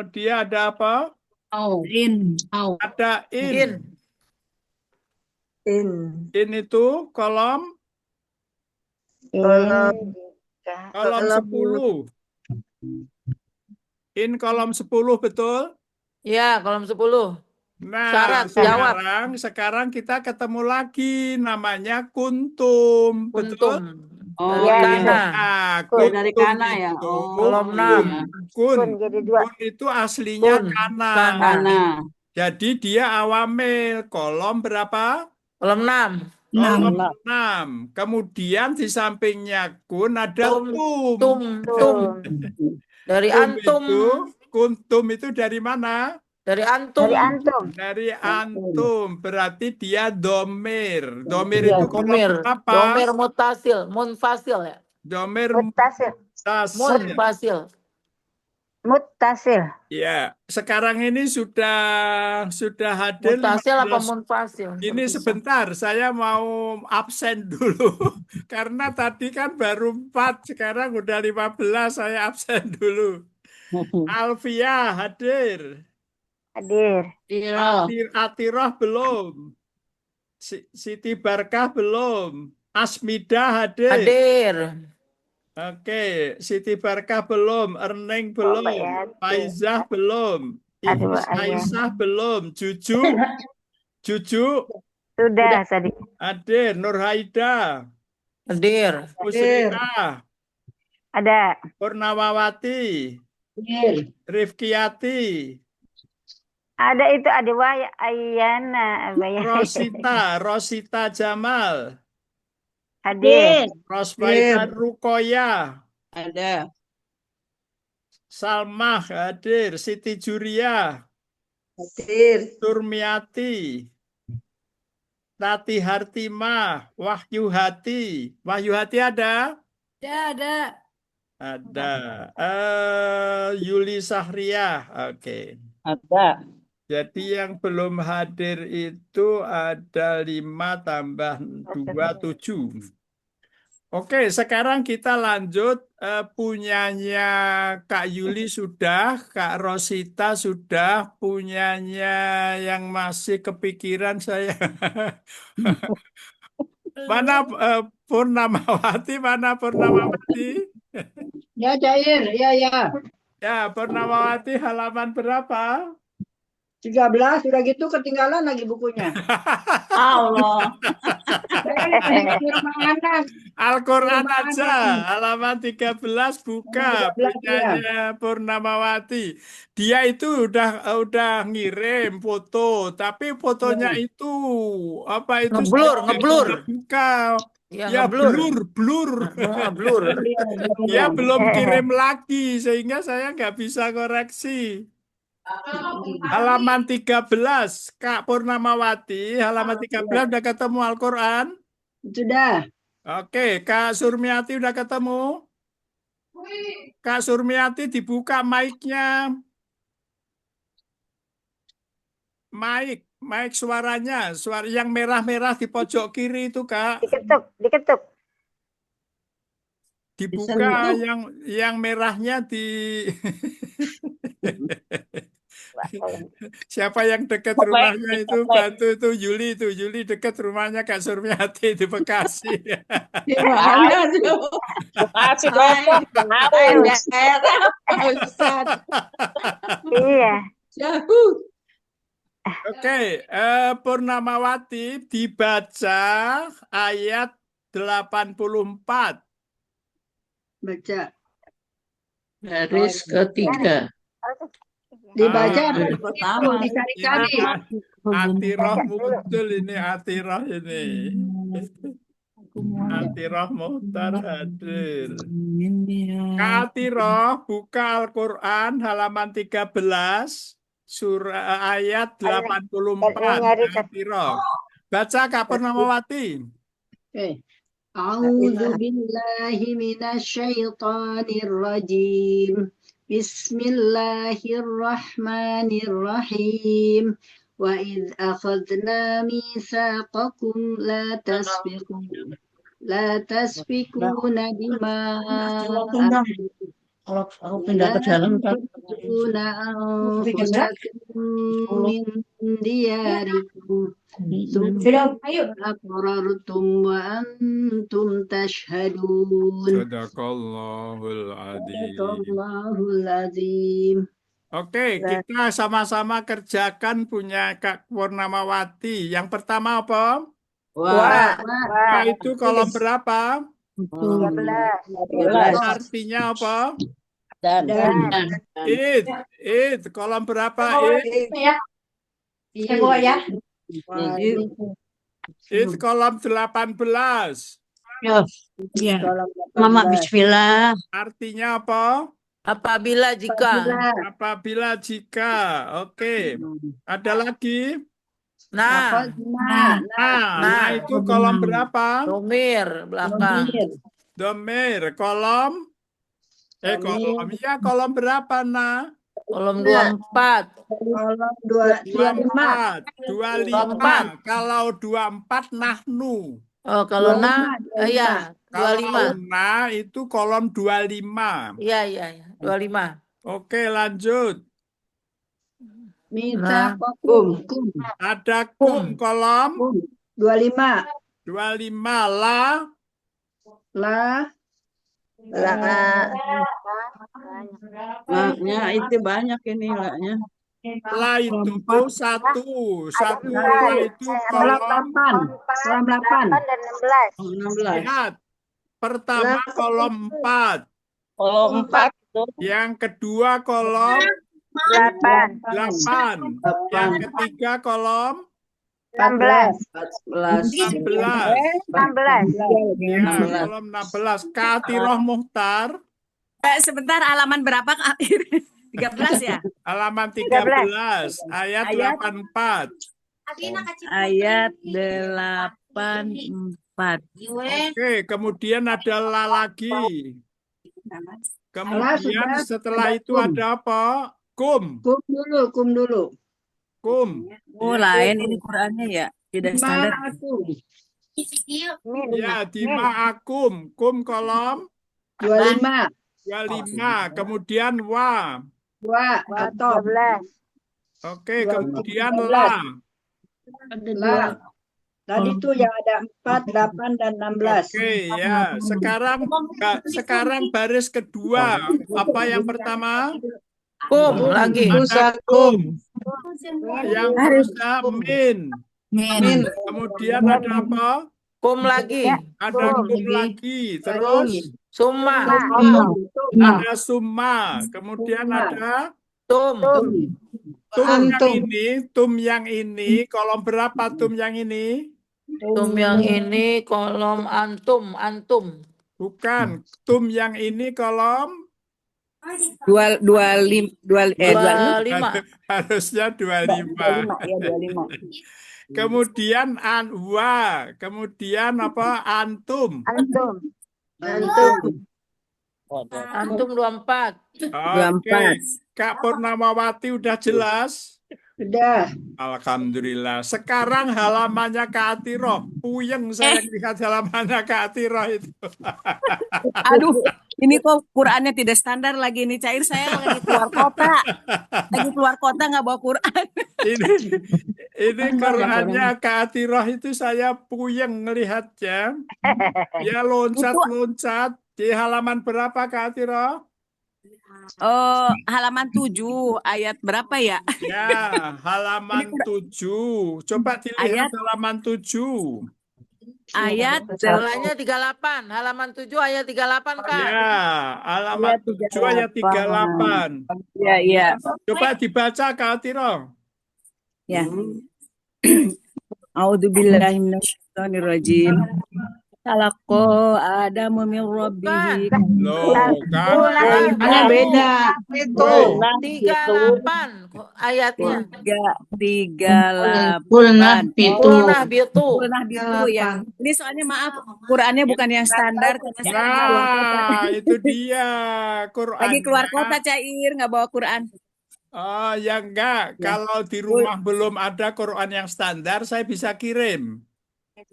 dia ada apa? Au. In. Au. Ada In. in. In. In itu kolom In. kolom 10. In kolom 10, betul? Ya, kolom 10. Nah, Syarat, jawab. sekarang kita ketemu lagi, namanya kuntum, betul? Kuntum. Oh, Dari Iya, kana. Nah, Oh, dari kuntum kana ya. itu, Oh, Kolom 6. iya. kun. Kun jadi 2. Kun itu aslinya Kun. kana. Kana. Jadi dia awamil, kolom berapa? Kolom 6. Kolom 6. 6. Kemudian di sampingnya kun ada Tum. tum. Tum. Tum. Dari Tum antum. itu, kuntum itu dari mana? Dari antum. Dari antum. Dari antum, berarti dia domir. Domir Iya, itu kolom domir. berapa? Domir mutasil. Munfasil ya. Domir Mutasil. mutasil. Munfasil. Mutasil. Ya, sekarang ini sudah hadir Mutasil apa 15. munfasil? Ini Terpisah. sebentar, saya mau absen dulu. Karena tadi kan baru 4, sekarang udah 15, saya absen dulu. Alfia hadir. Hadir. Tiro. Atiroh belum. Siti Barkah belum. Asmida hadir. Hadir. Oke, Siti Barkah belum. Erning Mbak belum. Yati. Faizah belum. Aduh, Aisyah belum. Juju Sudah tadi. hadir. Nurhaida. Hadir. Musriah. Ada. Purnawawati. Rifkiyati. Ada itu ada Wahya Ayana. Rosita Jamal. Hadir. Rosfaida Rukoya. Ada. Salmah hadir. Siti Juria. Hadir. Turmiati. Tati Hartimah. Wahyu Hati. Wahyu Hati ada? Ada. Ada. Yuli Sahriah. Oke. Ada. Jadi yang belum hadir itu ada 5 tambah 2, 7. Oke, sekarang kita lanjut. Punyanya Kak Yuli sudah, Kak Rosita sudah, punyanya yang masih kepikiran saya. Mana Purnamawati, mana Purnamawati? ya cair, ya. Ya, Purnamawati halaman berapa? 13, udah gitu ketinggalan lagi bukunya. Allah. Mana? Al-Quran Mana? aja, halaman 13 buka 13 ya. punyanya Purnamawati. Dia itu udah ngirim foto, tapi fotonya itu apa itu Ngeblur, saya ngeblur. tidak buka. Ya, Ya ngeblur. blur. Ngeblur. Dia belum kirim lagi sehingga saya nggak bisa koreksi. Halaman 13, Kak Purnamawati, halaman 13 udah ketemu Al-Quran? Sudah. Oke, Kak Surmiati udah ketemu? Kak Surmiati dibuka mic-nya. Mic suaranya, suara yang merah-merah di pojok kiri itu, Kak. Diketuk. Dibuka yang merahnya di siapa yang dekat rumahnya itu bantu itu Yuli dekat rumahnya Kak Surmiati di Bekasi. Di mana tuh? Makasih Hai, hai Haus. daerah. Ustaz. Iya. Jauh. Oke, Purnamawati dibaca ayat 84. Baca. Baris ketiga. Dibaca Ah, apa? Pertama. Dicari-cari. Atiroh muncul ini Atiroh ini. Atiroh Muhtar hadir. Kak Atiroh buka Al-Quran halaman 13 surah ayat 84. nyari Kak Atiroh. Baca Kak Purnamawati. Oke. A'udzu billahi minasyaitonir rajim. Bismillahirrahmanirrahim. Wa idz akhadna mitsaqakum la tasfikuna dima'akum Kalau aku pindah ke dalam kan. taqtuluna anfusakum min diyarikum أقررتم وأنتم تشهدون Sadaqallahul صدق adzim. الله العظيم. Oke, kita sama-sama kerjakan punya Kak Purnamawati. Yang pertama apa? Wah. Wah, itu kolom berapa? 13. Artinya apa? Dan Id. Kolom berapa? Id. Id kolom 18. Iya. Mama bismillah. Artinya apa? Apabila jika. Apabila jika. Oke. Ada lagi? Nah, Nah, itu kolom berapa? domir belakang. Domir. Kolom? Kolom berapa, Nah? Kolom 24. kolom 25. 25. Kalau 24 nahnu. Oh, kalau nah, iya, Kalau 25. nah itu kolom 25. Iya, 25. Oke, lanjut. Minta Nah. kum Ada kum kolom 25. 25. La. Maknya itu banyak ini laknya. La itu satu. Satu itu Kolom kolom. 8. Kolom 8. Dan 16. 16. Lihat. Pertama kolom 4. Kalau 4 itu Yang kedua kolom 8. 8. Yang ketiga kolom 16. 16. 16. 16. Ya, kolom 16. Kak Atiroh Muhtar, Sebentar, halaman berapa Kak? 13 ya? halaman 13, ayat 84. Ayat 84. Oke, kemudian ada la lagi. Kemudian sudah. setelah Ada itu kum. ada apa? Kum. Kum dulu. Kum. Oh, lain ini Qurannya ya? Tidak standar. Ma'akum. Ya, di ma'akum. Kum kolom 25. 25. Kemudian wa. Atau 12. Oke, kemudian la. lah. Tadi itu yang ada 4, 8, dan 16. Oke, ya. Sekarang baris kedua. Apa yang pertama? Kum lagi. Ada kum. Yang Harus terusnya min. Min. Kemudian ada apa? Kum lagi. Ada Kum kum lagi. Terus Summa. ada summa. Kemudian ada Tum. tum yang ini. Kolom berapa tum yang ini? Tum yang ini kolom antum. Antum. Bukan. Tum yang ini kolom Dua lima. harusnya 25. 25 ya 25. Kemudian wa. Kemudian apa? Antum. antum. Antum 24. Oke. Kak Purnamawati udah jelas? Sudah. Alhamdulillah. Sekarang halamannya Kak Athiroh. Puyeng saya lihat halamannya Kak Athiroh itu. Aduh, ini kok Qurannya tidak standar lagi nih, Cair. Saya lagi keluar kota. Lagi keluar kota nggak bawa Quran. Ini Qurannya Kak Athiroh itu saya puyeng ngelihatnya. Ya loncat-loncat. Di halaman berapa Kak Athiroh? Halaman 7 ayat berapa ya? Ya, halaman 7. Coba dilihat Ayat- halaman 7. Ayat Mulainya 38. Halaman 7 ayat 38, Kak. Ya, halaman 7 ayat 38. ya iya. Coba dibaca Kak Athiroh. Ya. A'udzubillahi minasyaitonirrajim. Talaqo Adamu min rabbih. Loh, kan Ada beda. Itu. 38 ayatnya. 38. Kulnah bitu. Kulnah bitu. Kulnah bitu ya. Ini soalnya maaf, Qurannya bukan yang standar karena saya lagi keluar kota. Nah, itu dia Quran. Lagi keluar kota, Cair, nggak bawa Quran. Oh, ya enggak. Kalau di rumah belum ada Quran yang standar, saya bisa kirim.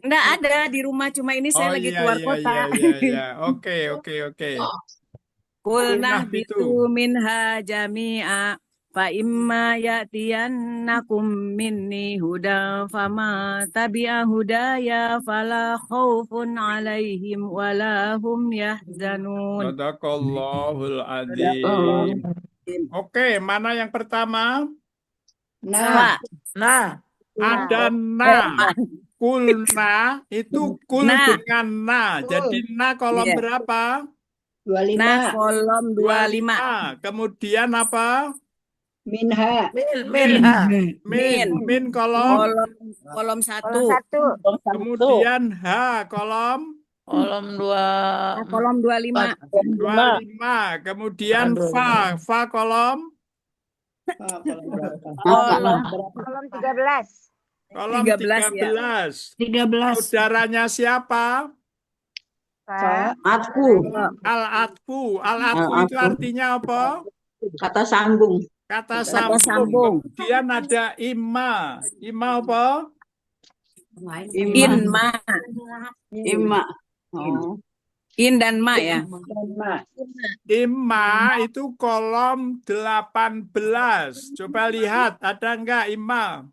Nggak ada di rumah, cuma ini saya lagi keluar kota. Iya. Oke. Kulnah bitu. bitu minha jami'a fa imma ya'tiyannakum minni hudan fama tabi'a hudaya fala khaufun 'alaihim wala hum yahzanun. Sadaqallahul adzim. Oke, mana yang pertama? Nah, Nah, Ada na. Kulna itu kul Nah. dengan na. Jadi na kolom Iya. berapa? 25. Nah, kolom 25. Kemudian apa? Minha. minha. Min kolom. Kolom 1. Kolom 1. Kemudian H kolom Kolom 2. Kolom 25. 25. Kemudian Fa kolom Kolom 13. kolom 13 ya. 13. 13. Saudaranya siapa? Pak. Atku. Al-atfu. Al-atfu itu artinya apa? Kata sambung. Kata sambung. sambung. Kemudian ada imma. Imma apa? Inma. Ima. Oh. In dan ma ya. Imma itu kolom 18. Coba lihat, ada enggak imma?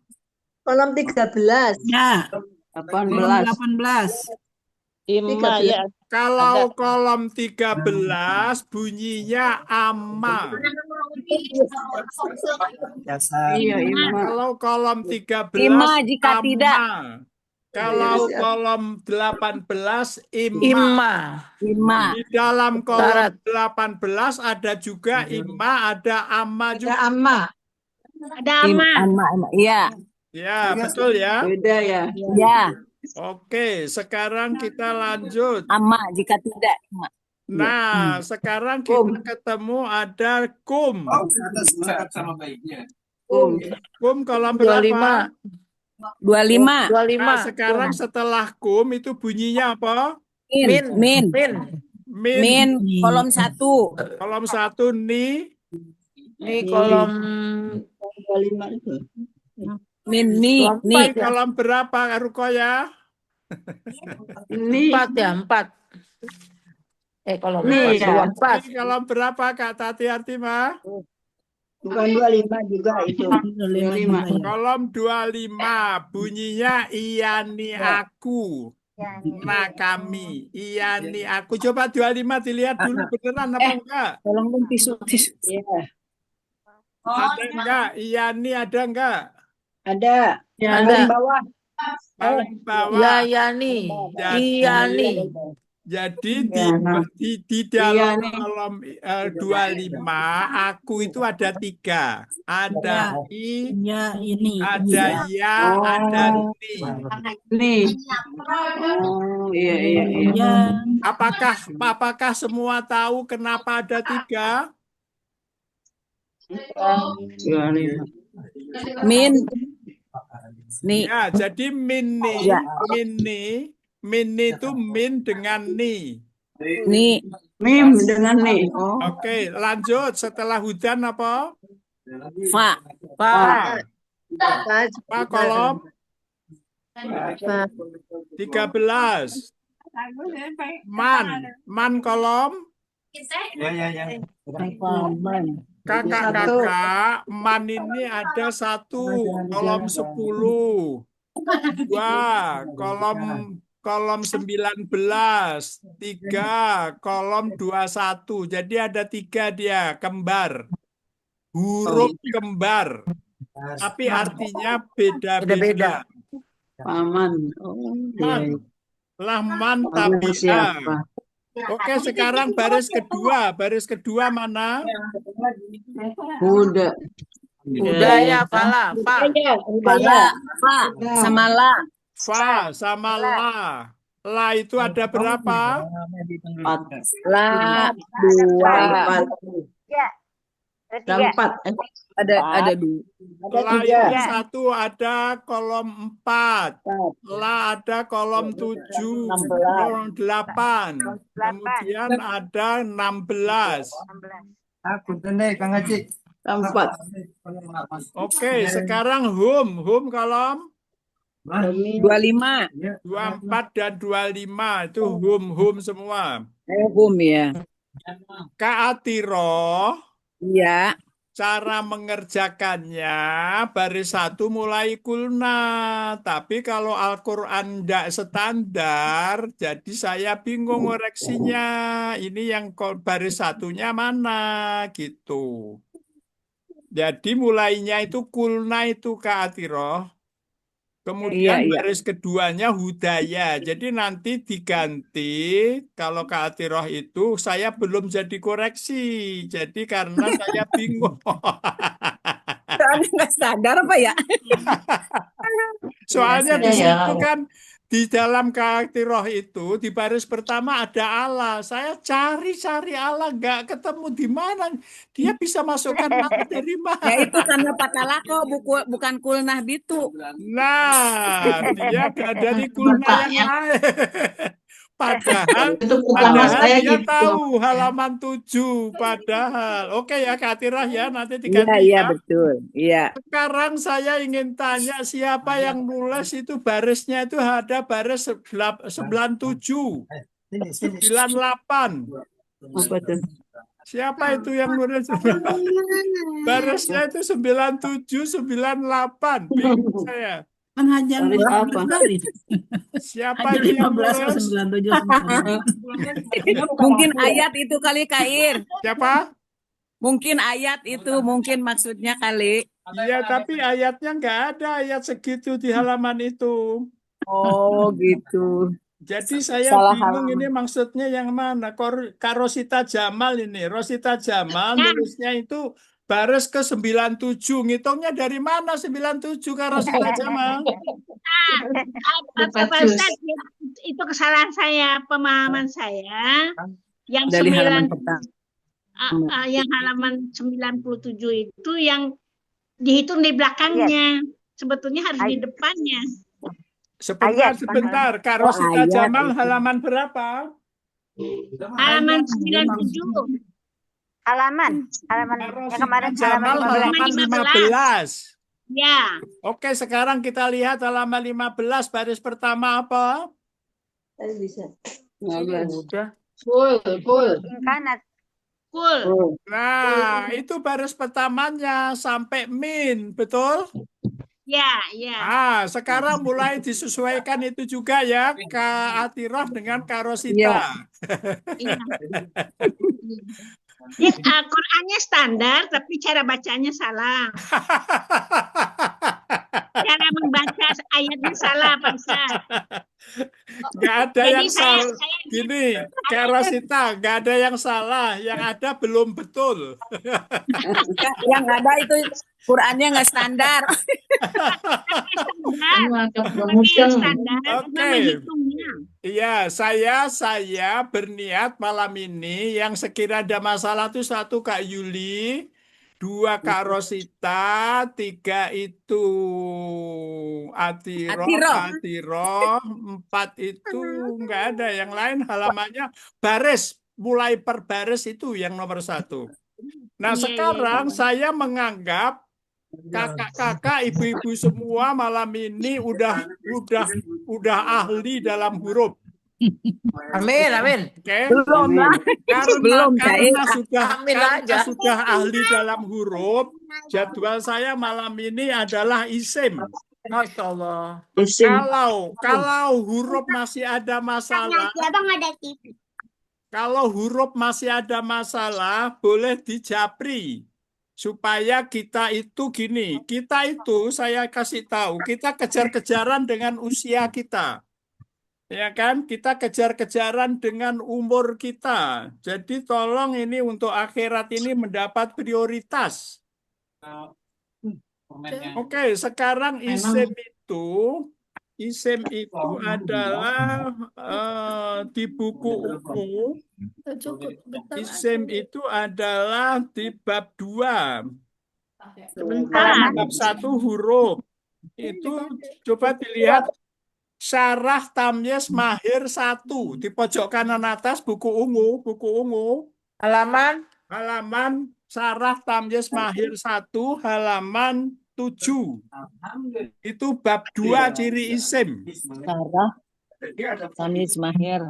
Kolom 13. Ya. 18. 18. Ima ya. Kalau kolom 13 bunyinya amma. Iya, Ima. Kalau kolom 13 Imma jika amma. tidak. Kalau kolom 18 imma. Imma. Imma. Di dalam Syarat. kolom 18 ada juga imma, ada amma juga. Ada ama. Iya. Ya, betul ya. Beda ya. Ya. Oke, sekarang kita lanjut. Amma jika tidak. Imma. Nah, sekarang kita ketemu ada kum. Kum kolom berapa? 25. 25. Nah, sekarang setelah kum itu bunyinya apa? Min. Min. Kolom 1. Kolom 1 ni. Ini kolom 25 itu. Min ni. Ni kolom berapa Rukoya? Ini 4 ya, 4. Kolom Nih, 4. ya. Kolom 4. Ini kolom berapa Kak Tati Artima? Bukan 25 juga itu. 25. Kolom 25 bunyinya iyani aku. Nah kami, iyani aku. Coba 25 dilihat dulu beneran apa enggak? Tolong dong tisu. Iya. Ada enggak? Yani ada enggak? Ada. Ya Paling ada. bawah. Paling Ya bawah. Yani. Jadi Iyani. Jadi Ya, nah. di Iya dalam nih. kolom 25 aku itu ada 3. Ada Ya, i, ya ini. ada ya, ada Oh, ni. nih. Oh, iya, iya, iya. Ya, Apakah semua tahu kenapa ada 3? 25. Min, nih, Ya, jadi ya, min itu min dengan ni. nih, Mim dengan nih. Oh, Oke, lanjut. Setelah hujan apa? fa, Pak. Apa kolom? 13. Man kolom. Kakak-kakak, man ini ada 1 kolom 10, 2 kolom 19, 3 kolom 21. Jadi ada 3 dia, kembar. Huruf kembar. Tapi artinya beda-beda. paman. Oh, iya, Man, iya. lah man Paman tabia. siapa? Oke, sekarang baris kedua. Baris kedua mana? Buddha. Budaya pala. Pak. Budaya. pala, fa, sama la, Fa sama la. La itu ada berapa? 4. la, 2, 4. Ya, ada Ada 3. 4. ada 2. Ada La 3. itu 1 ada kolom 4. La ada kolom 7, kolom 8. Kemudian ada 16. 16. 4. Oke, sekarang home kolom 25, 24 dan 25 itu home semua. hum ya. Kak Atiro, Iya, cara mengerjakannya baris 1 mulai kulna. Tapi kalau Al-Quran tidak standar, jadi saya bingung koreksinya. Ini yang baris 1-nya mana gitu. Jadi mulainya itu kulna itu Kak Atiro. Kemudian iya. baris keduanya hudaya. Jadi nanti diganti kalau Kak Atiroh itu saya belum jadi koreksi. Jadi karena saya bingung. Soalnya nggak sadar apa ya? Soalnya di Biasanya situ ya. kan di dalam Kak Atiroh itu di baris pertama ada Allah. Saya cari-cari Allah nggak ketemu di mana. Dia bisa masukkan Allah dari Ya mana? itu karena patalako bukan kulnah bitu. Nah, dia dari kulna yang lain. Padahal Itu pertama saya dia gitu. tahu halaman 7. Padahal. Oke ya Kak Tirah ya, nanti Iya, diganti iya ya. betul. Iya. Sekarang saya ingin tanya siapa yang nulis itu barisnya itu ada baris 97, 98. Apa tuh? Siapa itu yang nulis? Barisnya itu 97, 98. Bingung saya. Kan hanya Baris 15 apa? baris. Siapa Hanya itu yang 15 ke nulis? 97. Mungkin ayat itu kali Kair. Siapa? Mungkin ayat itu mungkin maksudnya kali. Iya, tapi ayatnya nggak ada ayat segitu di halaman itu. Oh gitu. Jadi saya Salah bingung halaman. ini maksudnya yang mana. Kak Rosita Jamal ini. Rosita Jamal nulisnya itu baris ke 97. Ngitungnya dari mana 97 Kak Rosita Jamal? Pak Ustadz, itu kesalahan saya, pemahaman saya. Yang Dari 9, halaman pertama. yang halaman 97 itu yang dihitung di belakangnya. Sebetulnya harus di depannya. Sebentar. Kak Rosita ayat Jamal itu. halaman berapa? Halaman 97. Halaman Kak yang Rosita kemarin Jamal halaman 15. halaman 15. Ya, Oke, sekarang kita lihat halaman 15 baris pertama apa? Bisa. 15. Udah. Full. Kanan. full. Nah, itu baris pertamanya sampai min, betul? Ya. Sekarang mulai disesuaikan itu juga ya, Kak Atirah dengan Kak Rosita. Iya. Ya, Qurannya standar, tapi cara bacanya salah. Cara membaca ayatnya salah, Pak Ustaz. Nggak ada Jadi yang saya salah. Gini, Kak Rosita, nggak ada yang salah. Yang ada belum betul. Yang ada itu Qurannya nggak standar. standar Oke. menghitungnya. Iya, saya berniat malam ini yang sekiranya ada masalah itu satu Kak Yuli, dua Kak Rosita, tiga itu Atiro, empat itu nggak ada. Yang lain halamannya baris, mulai per baris itu yang nomor satu. Nah, Iya, sekarang saya menganggap kakak-kakak, ibu-ibu semua malam ini udah ahli dalam huruf. Amin, amin. Oke? Belum lah. Belum, Karena Amin aja. sudah ahli dalam huruf, jadwal saya malam ini adalah isim. Masya Allah. Kalau huruf masih ada masalah, boleh dijapri. Supaya kita itu gini, saya kasih tahu, kita kejar-kejaran dengan usia kita. Ya kan, kita kejar-kejaran dengan umur kita. Jadi tolong ini untuk akhirat ini mendapat prioritas. Oke, sekarang isim itu adalah di buku umum. Isim itu adalah di bab 2. Sebentar. Bab 1 huruf. Itu coba dilihat Syarah Tamyiz Mahir 1 di pojok kanan atas buku ungu. Halaman Syarah Tamyiz Mahir 1 halaman 7. Itu bab 2 ciri isim. Sarah Tamyiz Mahir.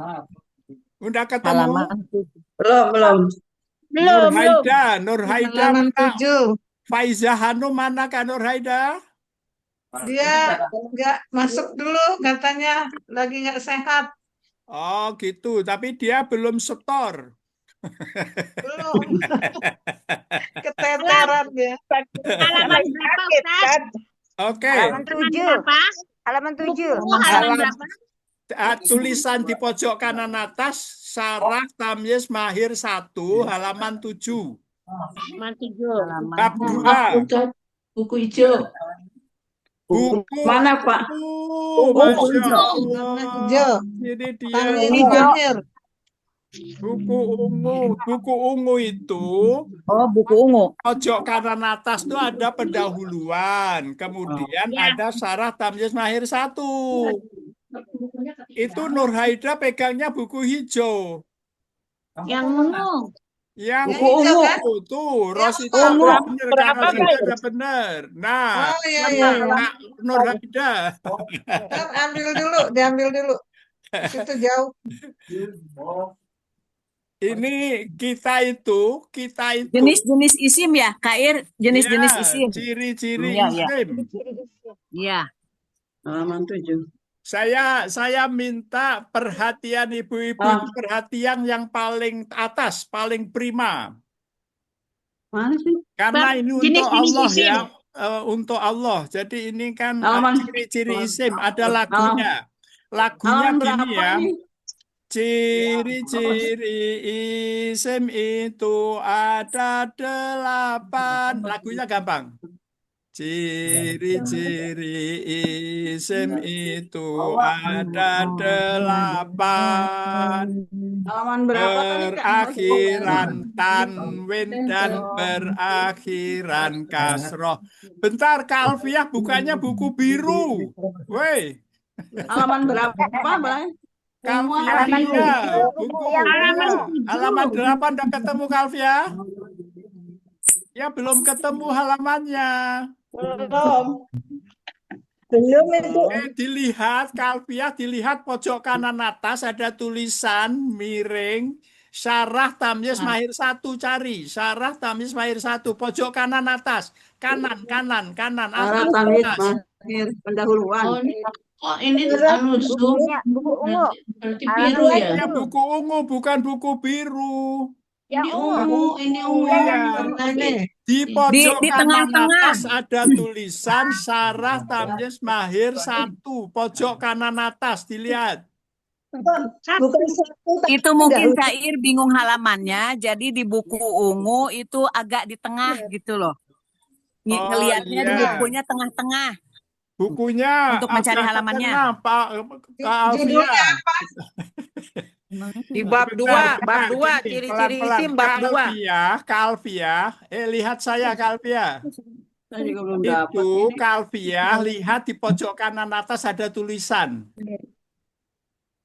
Udah ketemu? Belum. Nur Haida mana? Faizah Hanum mana Kak Nur Haida? Dia nggak masuk dulu, katanya lagi nggak sehat. Oh gitu, tapi dia belum setor. Belum. Keteteran dia. Halaman berapa, Ustaz? Oke. Halaman 7. Berapa? Halaman 7. Halaman berapa? Tulisan di pojok kanan atas Syarah Tamyiz Mahir 1 halaman 7. Halaman 7. Bab 2. Buku hijau. Buku Mana, Pak? Masya Allah. Hijau. Ini dia. Tamyiz Mahir. Buku ungu itu Buku ungu. pojok kanan atas itu ada pendahuluan, kemudian ada Syarah Tamyiz Mahir 1. Itu Nur Haida pegangnya buku hijau. Yang ungu. Yang Buku ungu. Tuh, Rosita ungu. udah bener. Nah, Oh iya, mana iya. Kak Nur Haida? Diambil dulu. Di situ jauh. Ini kita itu Jenis-jenis isim ya, Kair? Jenis-jenis ya, isim. ciri-ciri Iya, iya. isim. Iya. Halaman 7. Saya minta perhatian ibu-ibu, perhatian yang paling atas, paling prima. Mana sih? Karena ini untuk Jenis-jenis Allah isim. ya, untuk Allah. Jadi ini kan Halaman- ciri-ciri isim, ada lagunya. Lagunya Halaman gini berapa ya. ini? Ciri-ciri isim itu ada 8. Lagunya gampang. Ciri-ciri isim itu ada 8. Halaman berapa tadi, Kak? Berakhiran tanwin dan berakhiran kasroh. Bentar, Kak Alfiah bukannya buku biru. Woi, Halaman berapa, Bang? Kak Alfiah, Halaman iya, 7. buku Halaman halaman 8 udah ketemu Kak Alfiah? Ya belum ketemu halamannya. Belum itu. Dilihat Kak Alfiah, dilihat pojok kanan atas ada tulisan miring Syarah Tamyiz Mahir 1, cari Syarah Tamyiz Mahir 1 pojok kanan atas, kanan Syarah atas, Tamyiz atas. Mahir pendahuluan. Ini Bukunya, buku ungu. berarti biru ya? Ya, buku ungu bukan buku biru. Yang Ini ungu. ungu, ini ungu. Iya, yang Iya. ungu. Ini. Di pojok di kanan tengah-tengah. atas ada tulisan Sarah Tamyiz Mahir 1. Pojok kanan atas dilihat. Satu. Bukan satu tapi Itu mungkin pendahuluan. Cair bingung halamannya, jadi di buku ungu itu agak di tengah gitu loh. Oh Ngelihatnya di iya. bukunya tengah-tengah Bukunya untuk mencari agak ke halamannya. tengah, Pak Alfia. Judulnya apa? Di bab Sebentar, 2, bab sebentar, 2, gini, ciri-ciri pelan-pelan. isim bab 2. Kak Alfia, lihat saya Kak Alfia. Saya juga belum dapat Itu ini. Kak Alfia, lihat di pojok kanan atas ada tulisan.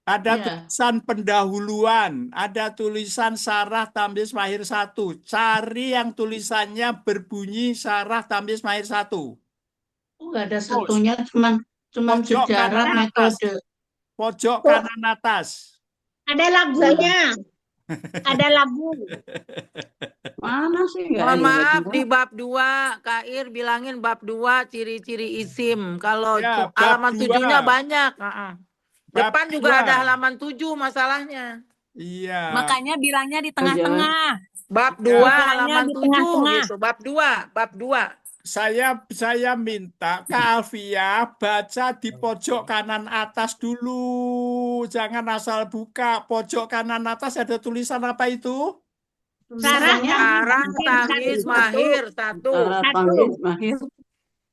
Ada Iya. tulisan pendahuluan, ada tulisan Sarah Tamyiz Mahir 1. Cari yang tulisannya berbunyi Sarah Tamyiz Mahir 1. Oh, nggak ada satunya, cuman Pojok sejarah kanan atas. metode. Pojok kanan atas. Ada lagunya. Ada lagu. Mana sih? Nggak Mohon ada maaf, juga. di bab 2, Kair bilangin bab 2 ciri-ciri isim. Kalau Ya, bab halaman 2. 7-nya banyak. Bab Depan juga 2. ada halaman 7 masalahnya. Iya. Makanya bilangnya di tengah-tengah. Bab 2 Ya. halaman di 7 tengah-tengah. gitu. Bab 2. Saya minta Kak Alfia baca di pojok kanan atas dulu. Jangan asal buka. Pojok kanan atas ada tulisan apa itu? Sarah Sarah Tamyiz Tamyiz Mahir Mahir 1. Sarah Tamyiz Mahir.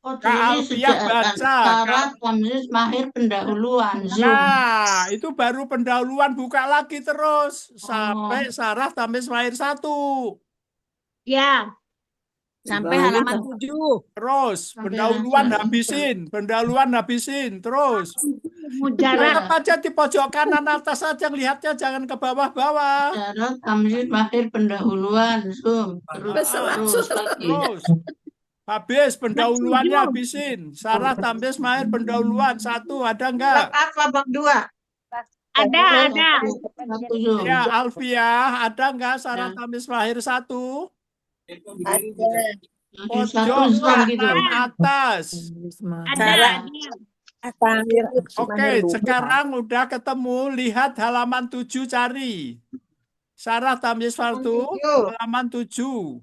Oh, Kak ini Alfia baca. Sarah Tamyiz Mahir pendahuluan. Zoom. Nah, itu baru pendahuluan. Buka lagi terus. Sampai Sarah Tamyiz Mahir 1. Ya. Sampai Banyak halaman tuh. 7. Terus, Sampai pendahuluan langsung. habisin. Terus. Mujarab. Tetap aja di pojok kanan atas saja. Lihatnya jangan ke bawah-bawah. Sarah Tamyiz Mahir pendahuluan. Zoom. Terus lagi. Terus. Habis pendahuluannya habisin. Sarah Tamyiz Mahir pendahuluan 1. Ada enggak? Bab apa bab 2? Ada. Satu Zoom. Ya, Alfia, ada enggak Sarah Ya. Tamyiz Mahir 1? Masih satu Pojok Zoom gitu. kanan atas. Ada. Oke, sekarang udah ketemu. Lihat halaman 7 cari. Sarah Tamyiz 1, halaman 7.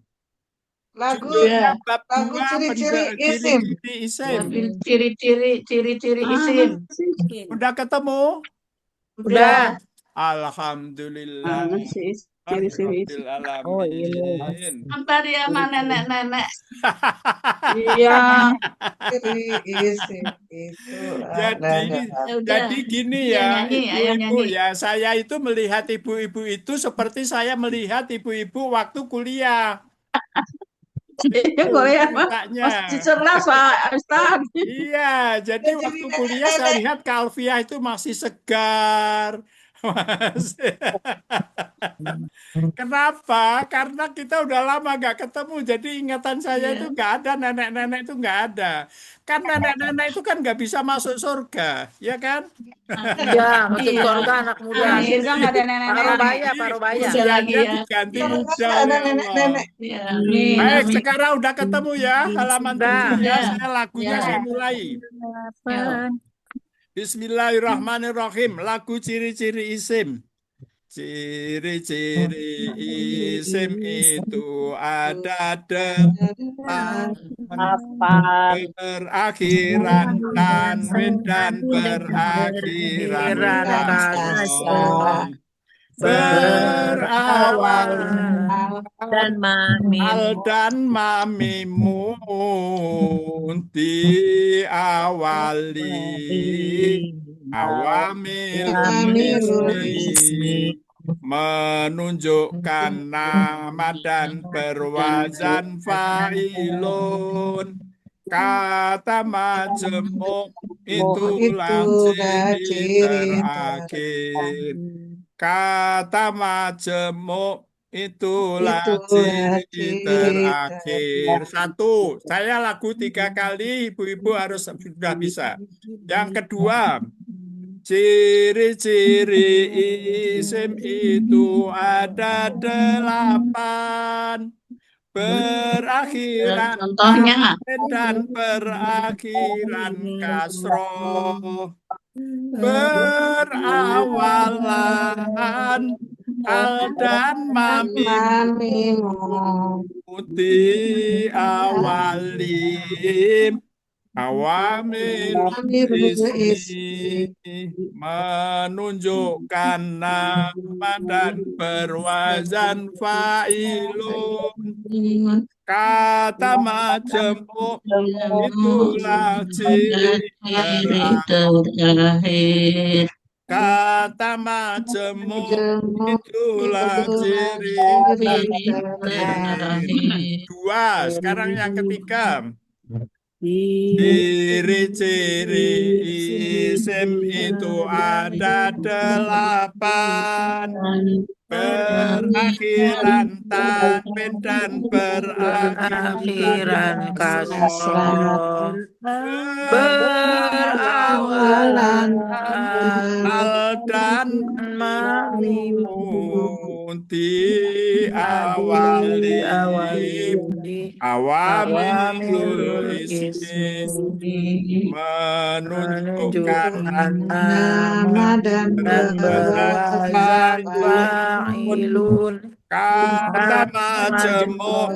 Lagu Judulnya bab lagu 2 ciri-ciri isim. ciri-ciri isim. Ciri-ciri isim. Udah ketemu? Udah. Alhamdulillah. Mana sih ciri-ciri isim? Alhamdulillah. Apa dia sama nenek-nenek? Iya. Ciri isim itu Jadi gini Iya, ya, nyanyi, ayo ibu-ibu nyanyi. ya. Saya itu melihat ibu-ibu itu seperti saya melihat ibu-ibu waktu kuliah. Korea mah Ceritanya. masih cerdas Pak Ustaz. Iya, jadi waktu kuliah saya lihat Kak Alfia itu masih segar. Kenapa? Karena kita udah lama nggak ketemu, jadi ingatan saya itu nggak ada, nenek-nenek itu nggak ada. Kan nenek-nenek itu kan nggak bisa masuk surga, ya kan? Iya, masuk surga anak muda. Surga nggak ada nenek-nenek. Parobaya. Usia lagi Usianya ya. diganti Surga muda ada oleh Allah. nenek-nenek. Ya, amin, Baik, amin. sekarang udah ketemu ya halaman Udah. 7 ya. Ya. Saya lagunya Ya. saya mulai. Ya. Bismillahirrahmanirrahim. Lagu ciri-ciri isim. Ciri-ciri isim itu ada depan, berakhiran tanwin dan berakhiran kasroh, berawal Dan mami. al dan mamimun diawali awamil ismi menunjukkan nama dan berwazan fa'ilun. Kata majemuk itulah ciri terakhir. Kata majemuk itulah ciri terakhir. 1. Saya lagu 3 kali, ibu-ibu harus sudah bisa. Yang kedua, ciri-ciri isim itu ada 8. Berakhiran Contohnya. dan berakhiran kasroh. Berawalan al dan mamimu awalim awamilul ismi menunjukkan nama dan berwazan fa'ilun. Kata majemuk itulah ciri terakhir. kata majemuk itulah ciri terakhir. Dua. Sekarang yang ketiga. Ciri-ciri isim itu ada 8. Berakhiran tanwin dan berakhiran kasroh. Berawalan al dan mamimun diawali awamilul ismi menunjukkan nama dan berwazan fa'ilun. Kata majemuk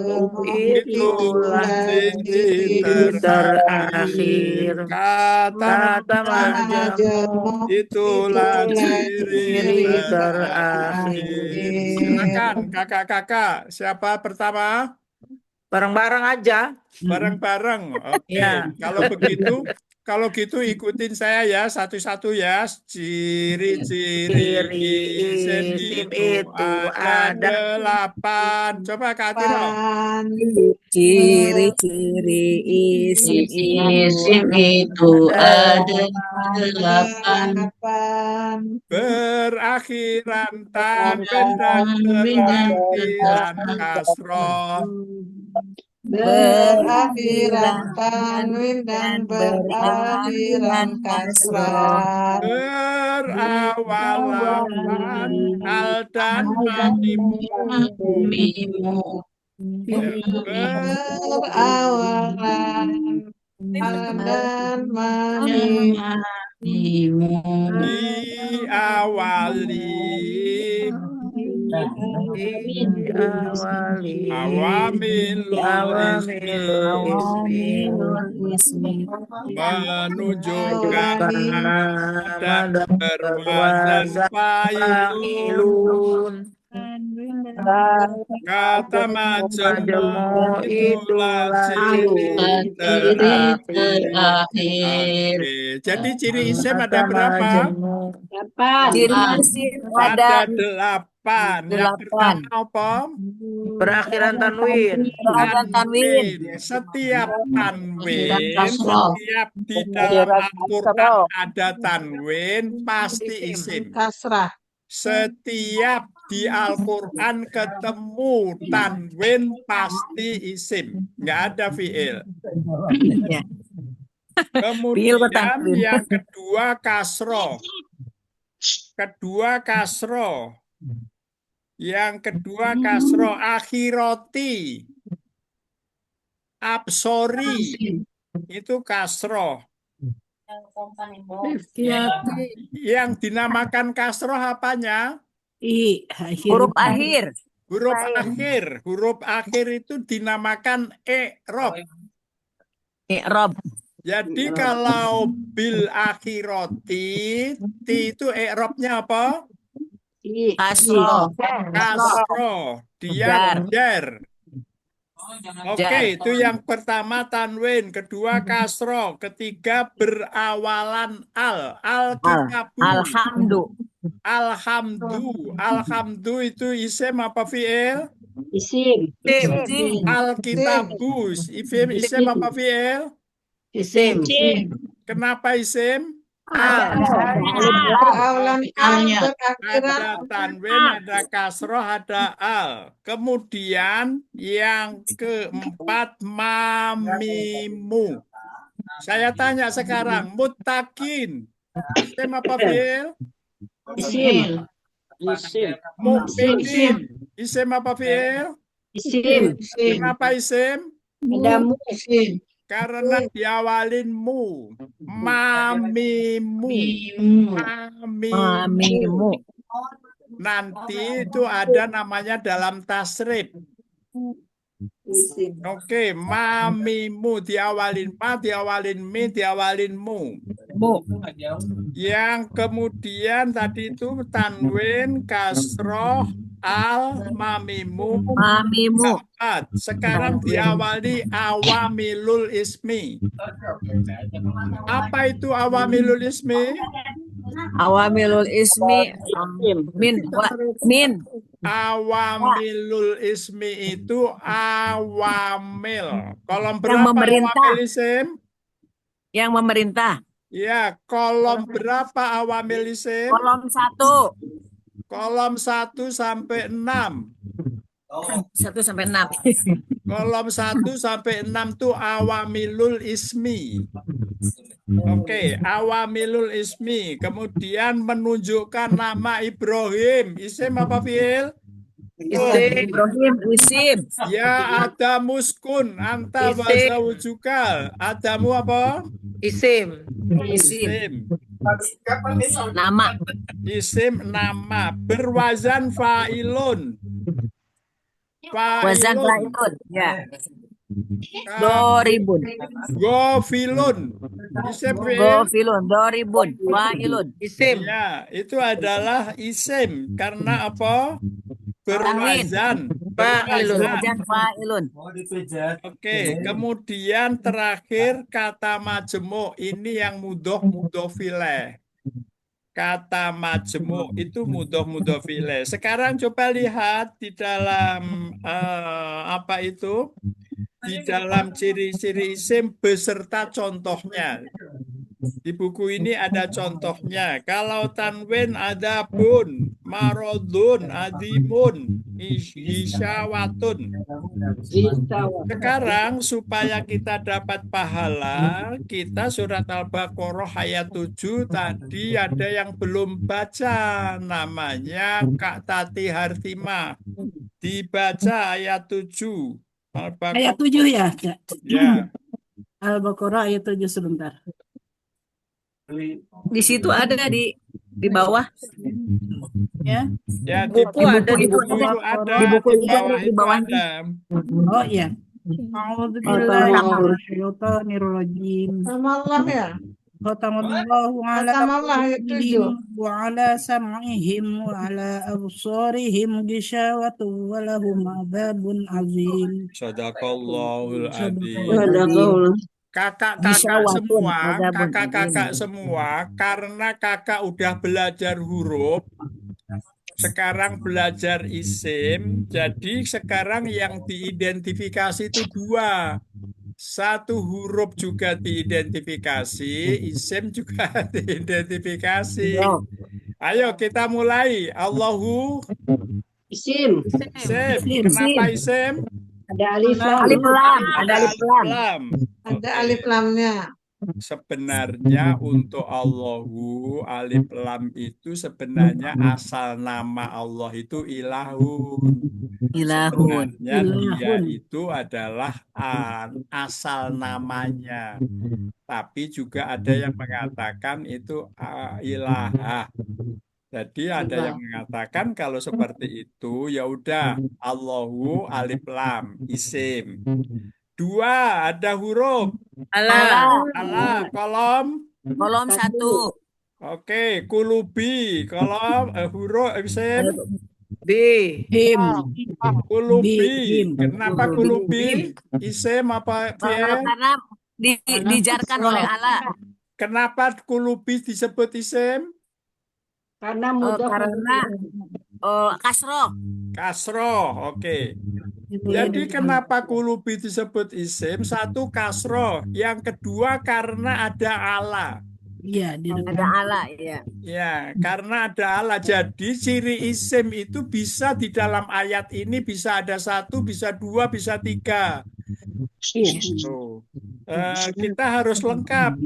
itulah ciri terakhir. Kata majemuk itulah ciri terakhir. Silakan kakak-kakak. Siapa pertama? Bareng-bareng aja. Bareng-bareng. Oke. Ya. Kalau gitu ikutin saya ya satu-satu ya. Ciri-ciri isim itu ada 8. Coba Kak Atiro. Ciri-ciri isim itu ada 8. Berakhiran tanwin dan berakhiran kasroh. Berakhiran tanwin dan berakhiran kasrah. Berawalan al dan mamimu. Berawalan al dan mamimu. Diawali awamilul ismi menunjukkan nama dan berwazan fa'ilun. Kata majemuk itulah ciri terakhir. Oke, jadi ciri isim ada berapa? Ciri isim ada 8. Yang pertama apa? Berakhiran tanwin. Tanwin. Setiap di dalam Al-Quran ada tanwin pasti isim. Kasrah. Setiap di Al-Quran ketemu tanwin pasti isim. Nggak ada fi'il. Kemudian yang kedua kasroh. Yang kedua kasroh akhiroti. Absori. Itu kasroh. Yang dinamakan kasroh apanya? huruf akhir. Huruf akhir itu dinamakan i'rob. Jadi kalau bil akhiroti itu i'robnya apa? Kasroh. Dia jar. Oke, itu yang pertama tanwin, kedua kasroh, ketiga berawalan al kitabu. Alhamdu itu isim apa fi'il? Isim. Al kitabu isim apa fi'il? Isim. Kenapa isim? Ada tanwin, ada kasroh, ada al. Kemudian yang keempat mamimu. Saya tanya sekarang, muttaqin isim apa fi'il? Isim. Mu'minin isim apa fi'il? Isim. Kenapa isim? Ada mu. Karena diawalin mu. Mamimu. Nanti itu ada namanya dalam tasrif. Isim. Oke, mamimu diawalin ma, diawalin mi, diawalin mu. Mu. Yang kemudian tadi itu tanwin, kasroh, al, mamimu, Mamimu. empat. Sekarang diawali awamilul ismi. Apa itu awamilul ismi? Awamilul ismi. Min. Awamilul ismi itu awamil. Kolom Yang berapa memerintah. awamil isim? Yang memerintah. Ya, kolom berapa awamil isim? Kolom 1. Kolom 1 sampai 6. 1 sampai 6. Kolom 1 sampai 6 itu awamilul ismi. Oke, awamilul ismi. Kemudian menunjukkan nama Ibrahim. Isim apa fiil? Isim. Ibrahim isim. Ya ada muskun. Anta Isim. wazawjukal. Adamu apa? Isim. Isim. Isim. Nama. Isim nama. Berwazan fa'ilun. Wazan Fa'ilun. fa'ilun. Ya. Doribun. Gofilun. Isim fiil. Gofilun. Doribun. Fa'ilun. Isim. Ya, itu adalah isim. Karena apa? Berwazan. Fa'ilun. Wazan fa'ilun. Oke, kemudian terakhir kata majemuk. Ini yang mudhof-mudhofileh. Kata majemuk itu mudhof-mudhofileh. Sekarang coba lihat di dalam apa itu? Di dalam ciri-ciri isim beserta contohnya. Di buku ini ada contohnya. Kalau tanwin ada bun, marodun, adimun, hisyawatun. Sekarang supaya kita dapat pahala, kita surat Al-Baqarah ayat 7 tadi ada yang belum baca, namanya Kak Tati Hartimah. Dibaca ayat 7. Ayat 7 ya, Cak? Ya. Al-Baqarah ayat 7 sebentar. Di situ ada di bawah. Ya. Ya, Buku ada di buku buku. itu ada, Di buku di juga bawah di itu bawahnya. ada. Oh iya. A'udzubillahi minasyaitonirrajim. Sama Allah ya. Khatamallahu ala Sama Allah ayat 7. qulubihim wa ala sam'ihim wa ala absarihim ghishawatun wa lahum adzabun azim. Sadaqallahul adzim. Azim. Kakak-kakak Ghishawatun, semua, adzabun kakak-kakak azim. semua, karena kakak udah belajar huruf, sekarang belajar isim, jadi sekarang yang diidentifikasi itu 2. 1 huruf juga diidentifikasi, isim juga diidentifikasi. Yo. Ayo kita mulai. Allahu Isim. isim. Isim. Kenapa isim? Ada alif lam. Alif lam. Ada alif lam. Lam. Ada Oke. alif lamnya. Sebenarnya untuk Allahu, alif lam itu sebenarnya asal nama Allah itu ilahun. Ilahun. Sebenarnya dia Ilahun. itu adalah asal namanya. Tapi juga ada yang mengatakan itu ilahah. Jadi ada yang mengatakan kalau seperti itu ya udah Allahu alif lam isim. 2 ada huruf Allah. Allah kolom. Kolom 1. Oke, kulubi kolom huruf isim B. Him. kulubi. Bim. Kenapa kulubi? Isim apa fi'il? Karena dijarkan oleh Allah. Kenapa kulubi disebut isim? Karena mudhof. Karena kasroh. Kasroh, oke. Jadi kenapa kulubi disebut isim? 1 kasroh, yang kedua karena ada Allah. Iya, di Ada depan. Allah ya. Ya, karena ada Allah. Jadi ciri isim itu bisa di dalam ayat ini bisa ada 1, bisa 2, bisa 3. Tuh. Kita harus lengkap.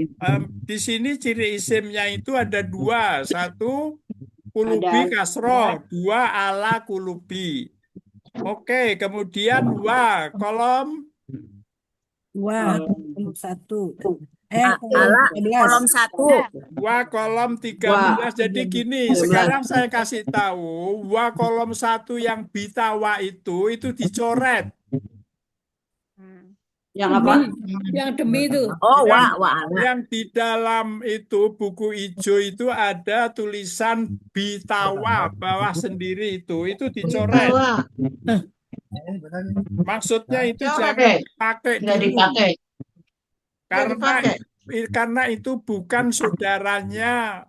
Di sini ciri isimnya itu ada 2. 1 kulubi kasroh, 2 ala kulubi. Oke, kemudian wa kolom Wah, nomor 1. Kolom Kolom 13. 1. Wa kolom 13. Jadi gini, sekarang saya kasih tahu, wa kolom 1 yang bitawa itu dicoret. Yang apa? Yang demi itu. Oh, Yang, wa. yang di dalam itu buku hijau itu ada tulisan bitawa bawah sendiri itu dicoret. Bitawa. Maksudnya itu Coret. jangan dipakai Nggak dulu. dipakai. Karena itu bukan saudaranya,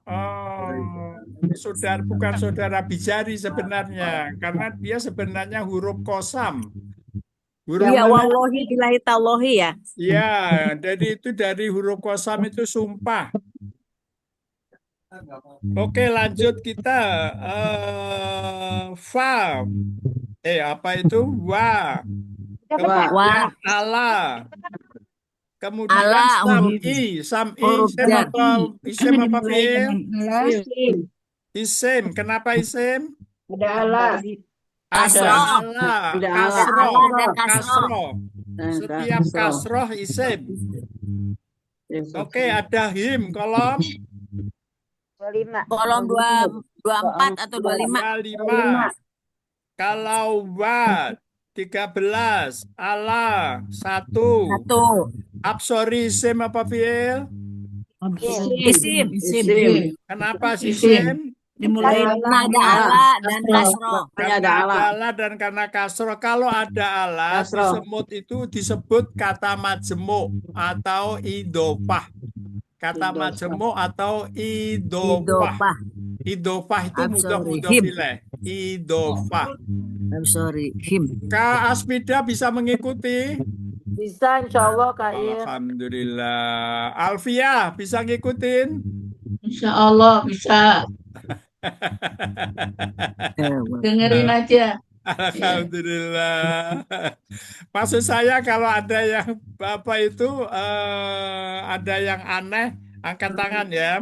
bukan saudara Bijari sebenarnya, karena dia sebenarnya huruf kosam. Iya, wallahi billahi tallahi ya. Ya, jadi itu dari huruf kosam itu sumpah. Oke, lanjut kita. Fa. Apa itu? Wa. Kemudian Allah. Kemudian Allah. Sam'i. Huruf Isim jar. apa fi'il? Isim. Isim. Kenapa isim? Ada Allah. Ada Kasroh. Allah. Ada Kasroh. Allah dan kasroh. Kasroh. Setiap kasroh isim. Oke, ada him kolom 25. Kolom 24 atau 25. 25. Kalau wa 13, Allah 1. 1. Absori isim apa fi'il? Isim. Kenapa isim? Dimulai Karena ada Allah dan kasroh. Karena ada Allah dan karena kasroh. Kalau ada Allah itu disebut kata majemuk atau idofah. Kata majemuk atau idofah. Idofah itu mudah ilaih. Idofah. I'm sorry, him. Kak Asmida bisa mengikuti? Bisa insya Allah Kak Ir. Alhamdulillah. Alfia bisa ngikutin? Insya Allah bisa. Dengerin aja. Alhamdulillah. Maksud saya kalau ada yang ada yang aneh, angkat tangan ya.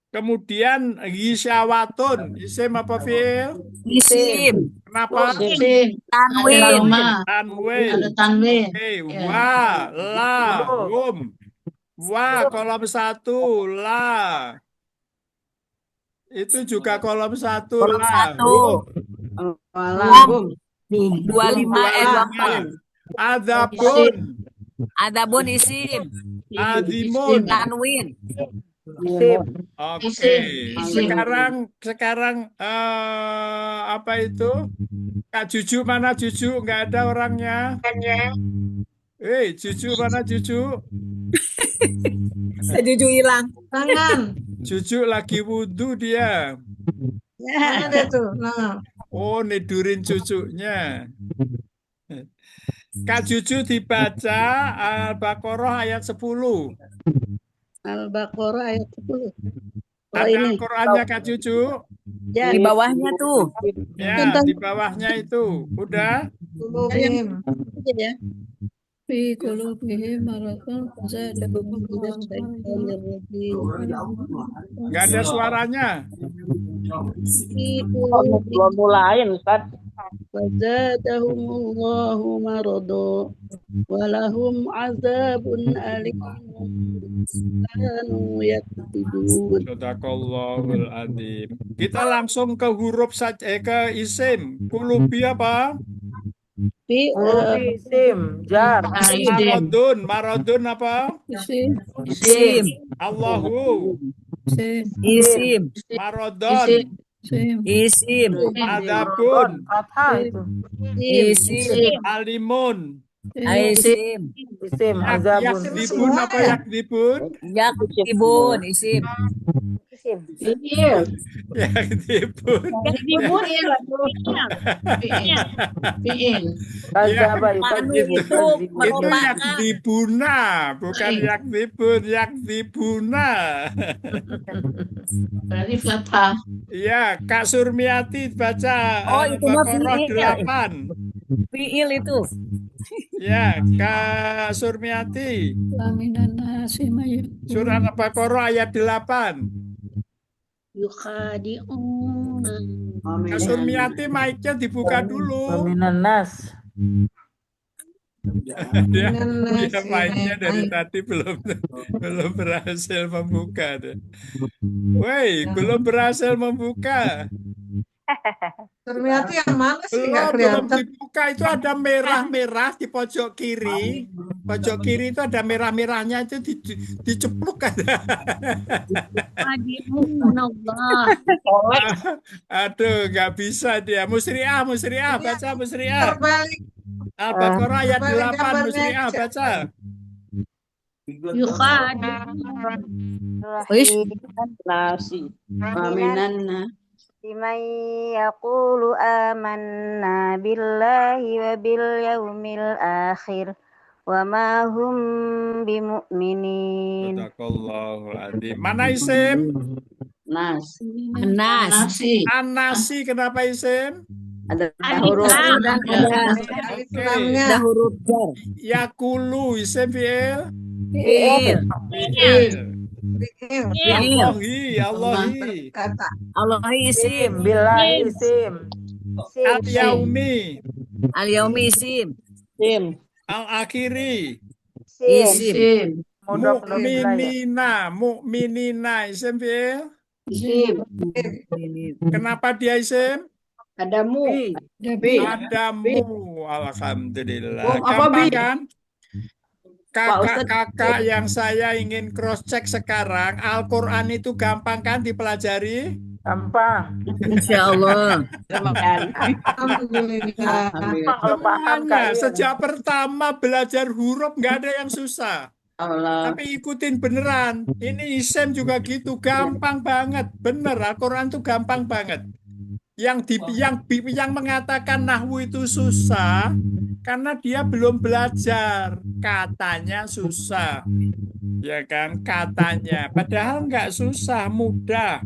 Kemudian gisyawatun, isim apa fi'il? Isim. Kenapa? Isim. Tanwin. Tanwin. Ada tanwin. Wa, la, hum. Wa kolom 1, la. Itu juga kolom 1, Kolom la. 1. Hum. 25. Adabun. Adabun isim. Adimun. Tanwin. Oke. Isim. Sekarang apa itu? Kak Juju mana Juju? Nggak ada orangnya. Juju mana Juju? Juju hilang. Tangan. Juju lagi wudhu dia. Mana dia tuh? Nah. Oh, nidurin cucunya. Kak Juju dibaca Al-Baqarah ayat 10. Al-Baqarah ayat 10. Ada Al-Qur'annya Kak Juju? Ya, Di bawahnya tuh. Ya, di bawahnya itu. Udah? Kulubim. ya. Fi qulubihim maradun fazadahum Nggak ada suaranya. Belum mulain, Ustaz. Fazadahumullahu maradu walahum azabun alim kanu yaktubun. Sadaqallahul adzim. Kita langsung ke huruf saja, ke isim. Kulubi apa? Isim. Jar. Maradun apa? Isim. Allahu. Isim. Maradon. Isim. Adabun. Fathah itu. Isim. Alimun. Isim. Isim. Azabun. Yakdibun apa yakdibun? Yaktibun. Isim. Yakdibun. Fi'il. Azaba Manu yukadzibun. itu Itu merupakan yakdibuna, bukan yakdibun, yakdibuna. Berarti fathah. Ya, Kak Surmiati baca Oh, itu mah Al-Baqarah fi'il. 8. Fi'il itu. Ya, Kak Surmiati. Surah Al-Baqarah ayat 8. Yukhadi'un. Kak Surmiati mic-nya dibuka dulu. Waminan nas. Dia Minan dia nasi mainnya dari ai. tadi belum berhasil membuka deh. Woi, belum berhasil membuka. Ternyata yang mana sih nggak Belum kelihatan? dibuka, itu ada merah-merah di pojok kiri. Pojok kiri itu ada merah-merahnya, itu dicepluk ada. Allah. Aduh, nggak bisa dia. Musriah, Ini baca yang Musriah. terbalik, Al-Baqarah ayat terbalik 8, gambarnya Musriah, aja. baca. Yukhadi'un Wish. Nasi. Waminan Liman yaqulu amanna billahi wa bil yaumil akhir wa ma hum bimu'minin. Sadaqallahul adzim. Mana isim? nas. Anas. Nasi. Anasi, kenapa isim? Ada alif huruf. lam. Dan Alif Oke. lamnya. ada huruf jar. Yakulu, isim fi'il. Fiil. Fi'il. Fi'il. Allahi, Allahi. Kata. Allah isim. Billahi isim. Al-yaumi. Al-yaumi isim. Al-akhiri. Isim. Sim. Mudhof ilaih. Mu'minina, isim fi'il. Sim. Kenapa dia isim? Ada mu. Adamu, alhamdulillah. Oh, apa, Gampang Bi? kan? Pak Ustadz. Kakak-kakak yang saya ingin cross check sekarang, Al-Quran itu gampang kan dipelajari? Gampang. Insya Allah. Alhamdulillah. Gampang kalau paham Semuanya, Kak. sejak pertama belajar huruf nggak ada yang susah. Allah. Tapi ikutin beneran. Ini isim juga gitu, gampang banget. Bener, Al-Quran itu gampang banget. Yang mengatakan nahwu itu susah karena dia belum belajar. Katanya susah. Ya kan, katanya. Padahal nggak susah, mudah.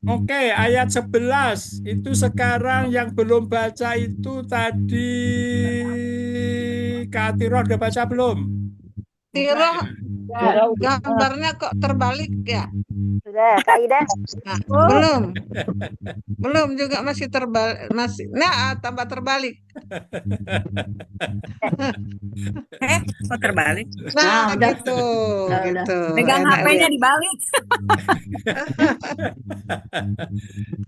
Oke, ayat 11. Itu sekarang yang belum baca itu tadi Kak Atiro udah baca belum? Tiroh gambarnya kok terbalik ya? Sudah, Kak Ida? Nah, belum juga masih terbalik, masih. Nah, tambah terbalik. Kok terbalik? Nah, udah. gitu, Udah. gitu. Pegang Enak HP-nya lihat. dibalik.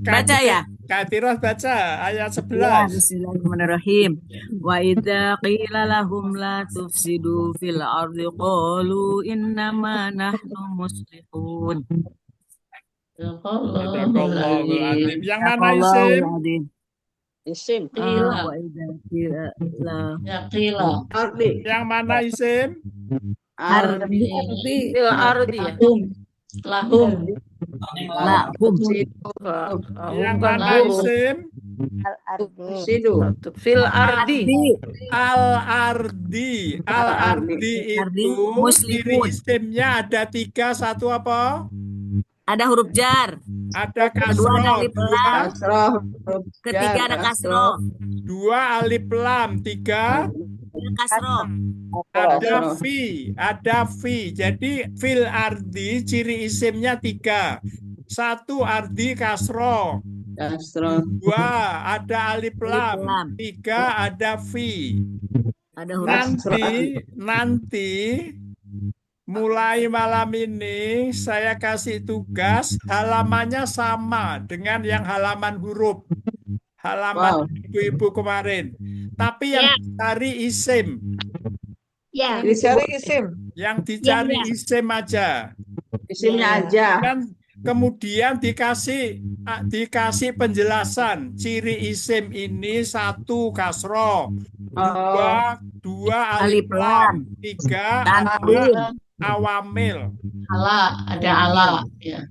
Baca ya. Kak Atiro baca ayat Ya, 11. bismillahirrahmanirrahim. Wa idza qila lahum la tufsidu fil ardi qalu innama nahnu muslihun. Sadaqallahul adzim. Yang mana Sadaqallahul isim? adzim. Isim. Wa idza qila lahum Yaqila. Ardi. Yang mana isim? Ardi. Fil ardi ya. Lahum. lahum. Yang Bukan mana huruf. isim? Al-ardi. Sidu. Fil ardi. Al-ardi. Al-ardi Ardi, itu ciri muslimun. isimnya ada 3. Satu apa? Ada huruf jar. Ada Kedua ada kasroh. alif lam. Kasroh. Ketiga ada kasroh. 2 alif lam. 3 Ada kasroh. ada fi. Jadi fil ardi ciri isimnya 3. 1 ardi kasroh. Kasroh. 2 ada alif lam. lam. 3 ada fi. Ada huruf Nanti mulai malam ini saya kasih tugas halamannya sama dengan yang halaman huruf. Halaman ibu-ibu kemarin. Tapi yang dicari isim. Ya. Dicari isim. Yang dicari Iya. isim aja. Isimnya aja. Dan kemudian dikasih penjelasan. Ciri isim ini 1 kasroh. 2 alif lam. 3 ada awamil. Ada ala. Ya.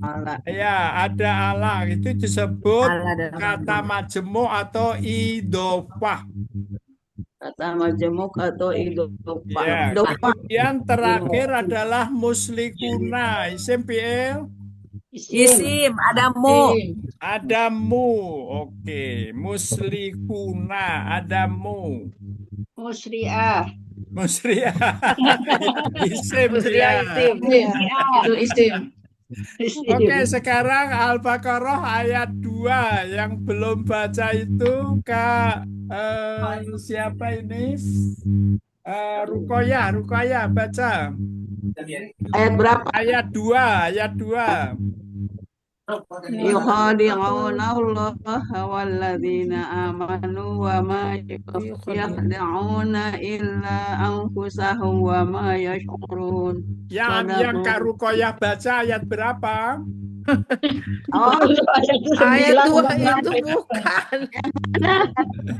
Ya, ada ala. Itu disebut Ala dan kata majemuk atau idofah. Kata majemuk atau idopah. Ya, Idopah. kemudian terakhir adalah muslikuna. Isim fi'il. isim. Ada mu. Ada mu. Oke. Muslikuna. Ada mu. Musri'ah. Musriah. Isim Musriah dia. isim. Itu isim. Oke, sekarang Al-Baqarah ayat 2. Yang belum baca itu Kak siapa ini? Rukoyah baca. Ayat berapa? Ayat 2. يخادعون الله والذين آمنوا وما يخدعون إلا أنفسهم وما يشعرون. Yang Kak Rukoyah baca ayat berapa? Oh, Ayat 2 9 itu bukan.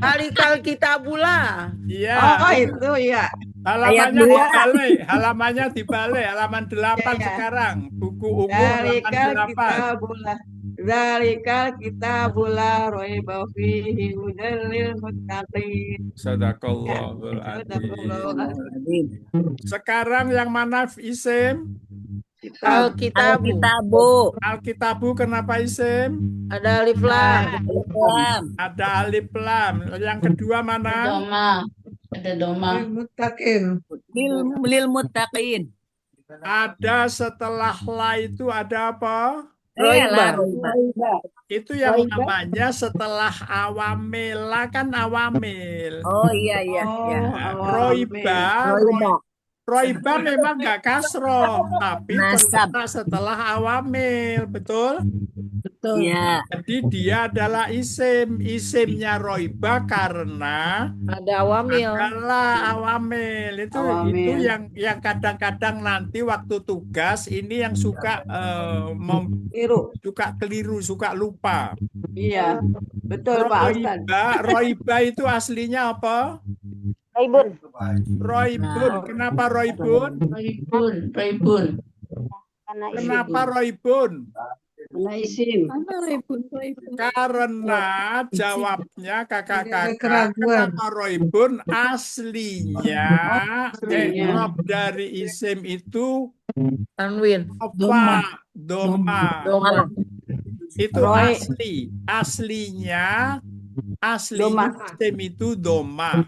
Alikal kitabullah. Iya. oh itu ya. Halamannya dibalik, halaman 8 sekarang. Buku umum halaman 8. Zalikal kitabula raiba fihi hudal lil muttaqin. Sadaqallahul adzim. Sekarang yang mana Isim? Alkitabu. Alkitabu kenapa Isim? Ada alif lam. Ada alif lam. Yang kedua mana? Ada doma. Lil muttaqin. Ada setelah la itu ada apa? Roiba. Itu yang namanya setelah awamila kan awamil. Oh iya. Roiba memang nggak kasroh, tapi Nasab. ternyata setelah awamil, betul? Iya. Jadi dia adalah isim. Isimnya roiba karena Ada awamil. adalah awamil. Itu yang kadang-kadang nanti waktu tugas ini yang suka suka keliru, suka lupa. Iya, betul Pak Ustaz. Roiba itu aslinya apa? Roibun. Kenapa Roibun? Raibun. Kenapa Roibun? Karena isim. Karena jawabnya kakak-kakak, kenapa Roibun aslinya i'rab dari isim itu Tanwin. doma. Itu aslinya isim itu doma.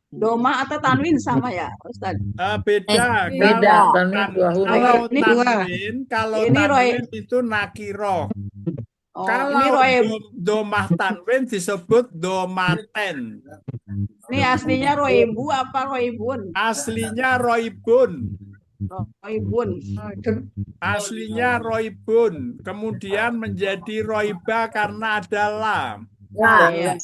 Doma atau tanwin sama ya, Ustaz? Beda. Kalau tanwin itu nakiroh. Kalau domah tanwin disebut domaten. Ini aslinya roibu apa roibun? Aslinya roibun. Aslinya roibun. Kemudian menjadi roiba karena ada lam. Ya.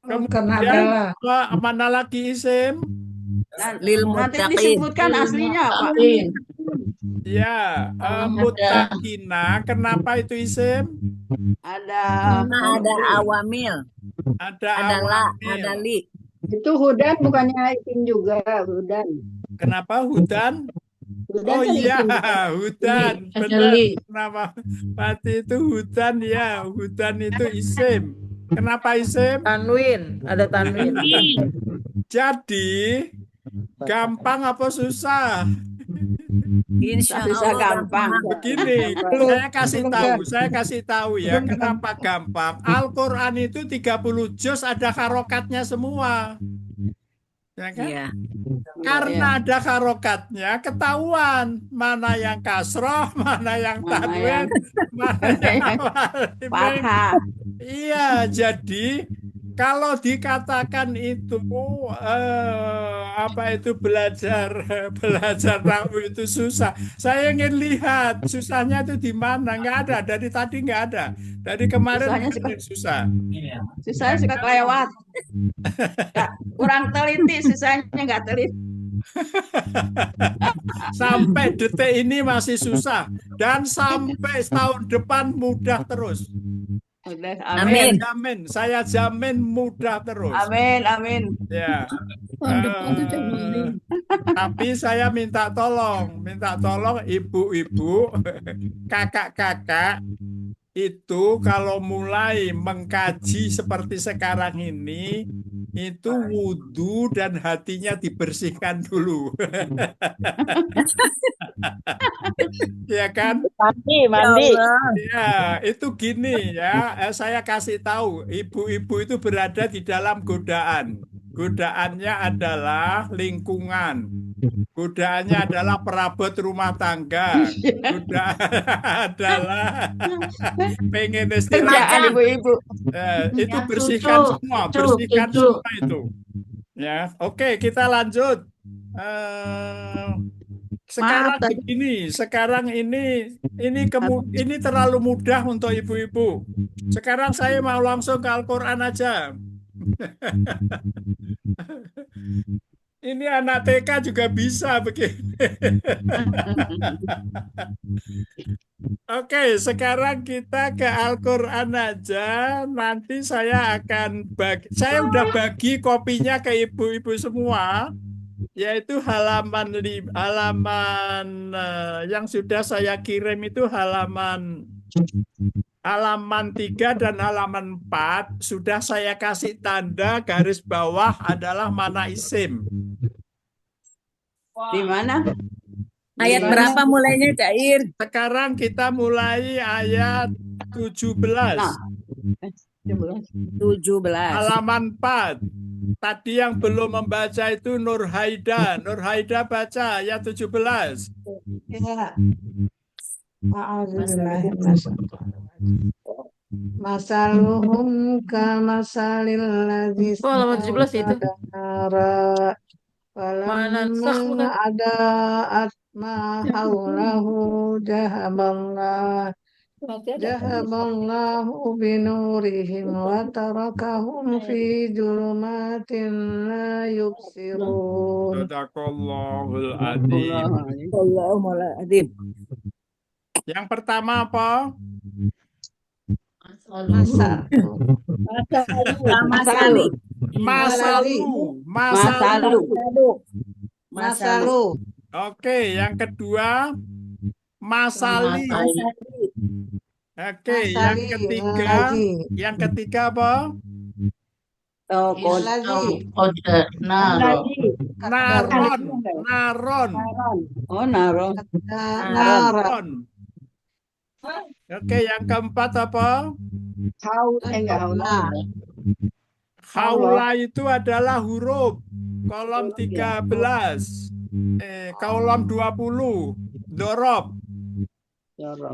Kemudian mana lagi isim? Nanti disebutkan aslinya Pak. Ya, mutakina. Kenapa itu isim? Ada awamil. Ada li. Itu hudan bukannya isim juga, hudan. Kenapa hudan? Oh iya, hudan. Benar. Kenapa? Pasti itu hudan ya. Hudan itu isim. Kenapa isim? Tanwin. Ada tanwin. Jadi gampang apa susah? Insya Allah gampang. Begini, saya kasih tahu ya kenapa gampang. Al-Quran itu 30 juz ada harokatnya semua. Ya kan? Iya. Karena ada harokatnya ketahuan mana yang kasroh, mana yang tanwin, mana yang Fathah. Iya, jadi kalau dikatakan itu belajar nahwu itu susah. Saya ingin lihat susahnya itu di mana. Nggak ada, dari tadi nggak ada. Dari kemarin susah. Susahnya suka kelewat. Kurang teliti, susahnya nggak teliti. Sampai detik ini masih susah dan sampai tahun depan mudah terus. Amin. Saya jamin mudah terus. Amin. Ya. Tapi saya minta tolong ibu-ibu, kakak-kakak itu kalau mulai mengkaji seperti sekarang ini itu wudhu dan hatinya dibersihkan dulu. Ya kan? Mandi. Ya, itu gini ya, saya kasih tahu, ibu-ibu itu berada di dalam godaan. Godaannya adalah lingkungan. Godaannya adalah perabot rumah tangga. Godaan adalah pengen istirahat. Kerjaan ibu-ibu. Itu Yang bersihkan tujuh, semua, tujuh, bersihkan tujuh. semua itu. Ya, oke, kita lanjut. Eh, sekarang Maaf, begini, sekarang ini terlalu mudah untuk ibu-ibu. Sekarang saya mau langsung ke Al-Quran aja. Ini anak TK juga bisa begini. Oke, sekarang kita ke Al-Quran aja. Nanti saya akan saya udah bagi kopinya ke ibu-ibu semua, yaitu halaman yang sudah saya kirim itu halaman 3 dan halaman 4 sudah saya kasih tanda garis bawah adalah mana isim. Di mana? Ayat berapa mulainya, Cair? Sekarang kita mulai ayat 17. 17. Halaman 4. Tadi yang belum membaca itu Nurhaida. Nurhaida baca ayat 17. Ya. Masaluhum kamasalil ladzi Oh, halaman 17 itu. nara Mana sah bukan? falamma adaat ma haulahu jahaballahu binurihim wa tarakahum fi julumatin la yubsirun. Sadaqallahul adzim. Allahumma adzim. Yang pertama apa? Masa Masalu. Oke, yang kedua masali. Oke, yang ketiga apa? Naron. Oh, naron. Oke, yang keempat apa? Haula itu adalah huruf kolom 13, kolom 20, dorob.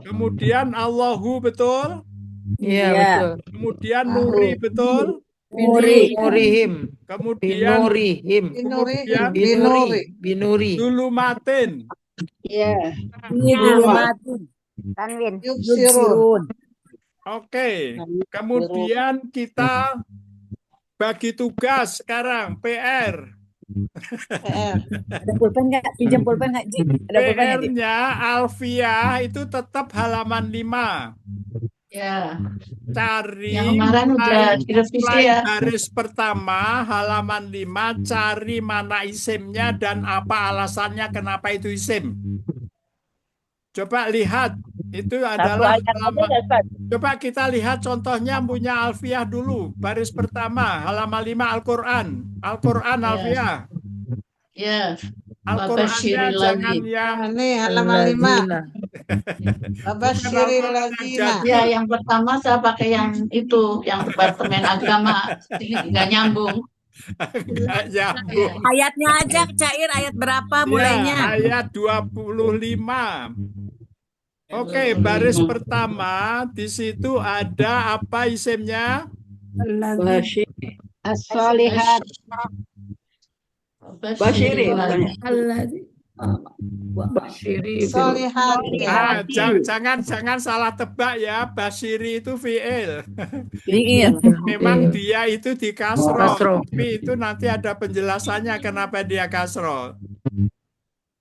Kemudian Allahu betul? Iya, betul. Kemudian Nuri betul? Binurihim. Kemudian Binuri. Dulumatin. Iya. Tanwin. Yubsirun. Oke, kemudian kita bagi tugas sekarang, PR. Ada pulpen nggak? Pinjam pulpen nggak, Ji? Ada pulpen nggak, Ji? PR-nya Alfiah itu tetap halaman 5. Ya. Cari Yang kemarin udah direvisi ya. Baris pertama halaman 5, cari mana isimnya dan apa alasannya kenapa itu isim. Coba lihat, itu adalah halaman. Coba kita lihat contohnya punya Alfiah dulu. Baris pertama, halaman 5 Al-Quran. Al-Quran Alfiah. Ya. Al-Qurannya jangan yang ini halaman 5. Babasyiril ladzina. Ya, yang pertama saya pakai yang itu, yang Departemen Agama. Nggak nyambung. Nggak nyambung. Ayatnya aja, Cair, ayat berapa mulainya? Ayat 25. Oke, baris pertama di situ ada apa isimnya? As-solihat. Basyiri. Solihat. Jangan salah tebak ya. Basyiri itu fi'il. Iya. Memang dia itu di kasroh. Tapi itu nanti ada penjelasannya kenapa dia kasroh.